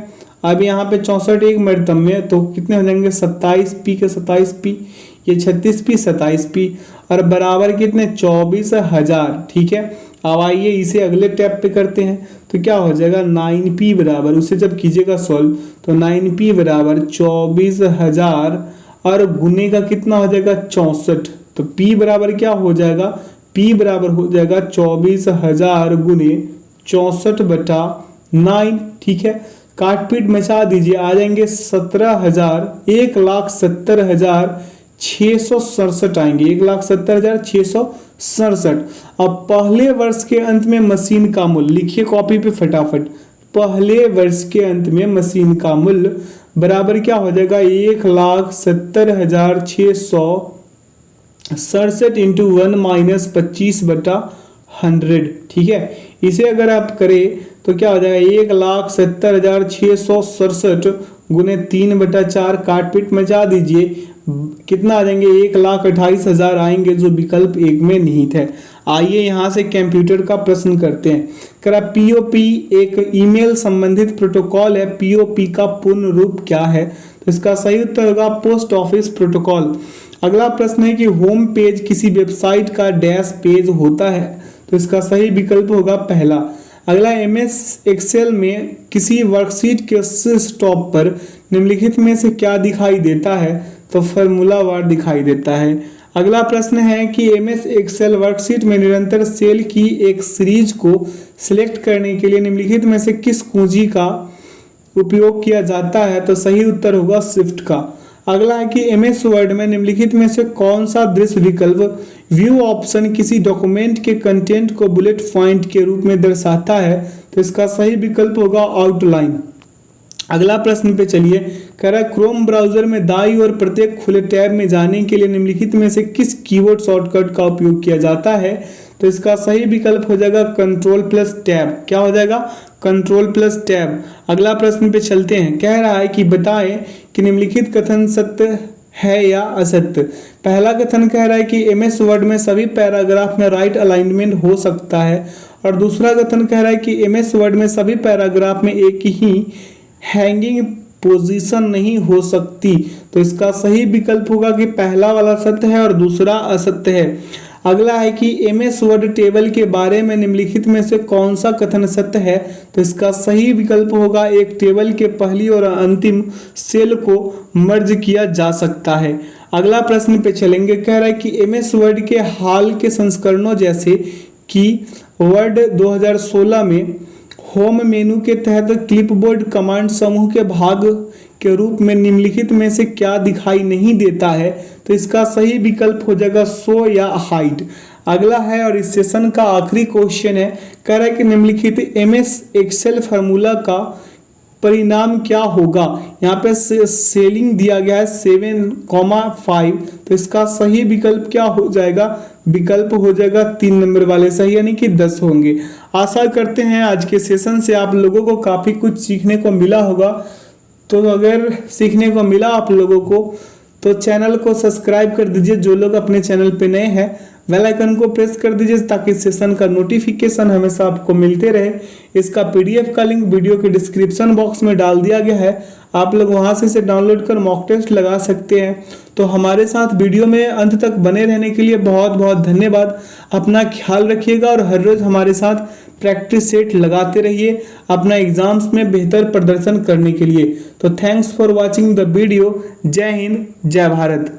अब यहाँ पे 64 एक मरतब में तो कितने हो जाएंगे 27P के 27P, ये 36P 27P और बराबर कितने 24,000। ठीक है, अब आइए इसे अगले टैब पे करते हैं, तो क्या हो जाएगा 9P बराबर, उसे जब कीजिएगा सॉल्व तो 9P बराबर 24,000 और गुने का कितना हो जाएगा 64। तो P बराबर क्या हो जाएगा, P बराबर हो जाएगा 24,000 गुने 64/9। ठीक है, काट पीट मचा दीजिए, आ जाएंगे 1,70,667 आएंगे, 1,70,667। अब पहले वर्ष के अंत में मशीन का मूल्य लिखिए कॉपी पे फटाफट, पहले वर्ष के अंत में मशीन का मूल्य बराबर क्या हो जाएगा 1,70,667 इंटू 1 माइनस 25/100। ठीक है, इसे अगर आप करें तो क्या हो जाएगा 1,70,667 गुने 3/4 काट पीट मचा दीजिए, कितना आ जाएंगे 1,28,000 आएंगे, जो विकल्प 1 में निहित है। आइए यहाँ से कंप्यूटर का प्रश्न करते हैं। करा पीओपी एक ईमेल संबंधित प्रोटोकॉल है, पीओपी का पूर्ण रूप क्या है, तो इसका सही उत्तर होगा पोस्ट ऑफिस प्रोटोकॉल। अगला प्रश्न है कि होम पेज किसी वेबसाइट का डैश पेज होता है, तो इसका सही विकल्प होगा पहला। अगला, एमएस एक्सेल में किसी वर्कशीट के शीर्ष टॉप पर निम्नलिखित में से क्या दिखाई देता है, तो फॉर्मूला बार दिखाई देता है। अगला प्रश्न है कि एमएस एक्सेल वर्कशीट में निरंतर सेल की एक सीरीज को सिलेक्ट करने के लिए निम्नलिखित में से किस कुंजी का उपयोग किया जाता है, तो सही उत्तर होगा शिफ्ट का। अगला है कि एमएस वर्ड में निम्नलिखित में से कौन सा दृश्य विकल्प व्यू ऑप्शन किसी डॉक्यूमेंट के कंटेंट को बुलेट पॉइंट के रूप में दर्शाता है, तो इसका सही विकल्प होगा आउटलाइन। अगला प्रश्न पे चलिए, कह रहा है क्रोम ब्राउजर में दाईं ओर प्रत्येक खुले टैब में जाने के लिए निम्नलिखित में से किस कीबोर्ड शॉर्टकट का उपयोग किया जाता है, तो इसका सही विकल्प हो जाएगा कंट्रोल प्लस टैब। क्या हो जाएगा? Control plus tab. अगला प्रश्न पे चलते हैं, कह रहा है कि बताएं कि निम्नलिखित कथन सत्य है या असत्य। पहला कथन कह रहा है कि एमएस वर्ड में सभी पैराग्राफ में राइट अलाइनमेंट हो सकता है, और दूसरा कथन कह रहा है कि एमएस वर्ड में सभी पैराग्राफ में एक ही हैंगिंग पोजीशन नहीं हो सकती, तो इसका सही विकल्प होगा कि पहला वाला सत्य है और दूसरा असत्य है। अगला है कि एमएस वर्ड टेबल के बारे में निम्नलिखित में से कौन सा कथन सत्य है, तो इसका सही विकल्प होगा एक टेबल के पहली और अंतिम सेल को मर्ज किया जा सकता है। अगला प्रश्न पे चलेंगे, कह रहा है कि एमएस वर्ड के हाल के संस्करणों जैसे कि वर्ड 2016 में होम मेनू के तहत क्लिपबोर्ड कमांड समूह के भाग के रूप में निम्नलिखित में से क्या दिखाई नहीं देता है, तो इसका सही विकल्प हो जाएगा शो या हाइड। अगला है और इस सेशन का आखिरी क्वेश्चन है, कह रहा है कि निम्नलिखित एमएस एक्सेल फार्मूला का परिणाम क्या होगा। यहाँ पे सेलिंग दिया गया है 7,5, तो इसका सही विकल्प क्या हो जाएगा? विकल्प हो जाएगा 3 नंबर वाले सही, यानी कि 10 होंगे। आशा करते हैं आज के सेशन से आप लोगों को काफ़ी कुछ सीखने को मिला होगा। तो अगर सीखने को मिला आप लोगों को तो चैनल को सब्सक्राइब कर दीजिए, जो लोग अपने चैनल पे नए हैं बेल आइकन को प्रेस कर दीजिए ताकि सेशन का नोटिफिकेशन हमेशा आपको मिलते रहे। इसका पीडीएफ का लिंक वीडियो के डिस्क्रिप्शन बॉक्स में डाल दिया गया है, आप लोग वहां से इसे डाउनलोड कर मॉक टेस्ट लगा सकते हैं। तो हमारे साथ वीडियो में अंत तक बने रहने के लिए बहुत बहुत धन्यवाद। अपना ख्याल रखिएगा और हर रोज हमारे साथ प्रैक्टिस सेट लगाते रहिए अपना एग्जाम्स में बेहतर प्रदर्शन करने के लिए। तो thanks for watching the video. जय हिंद, जय भारत।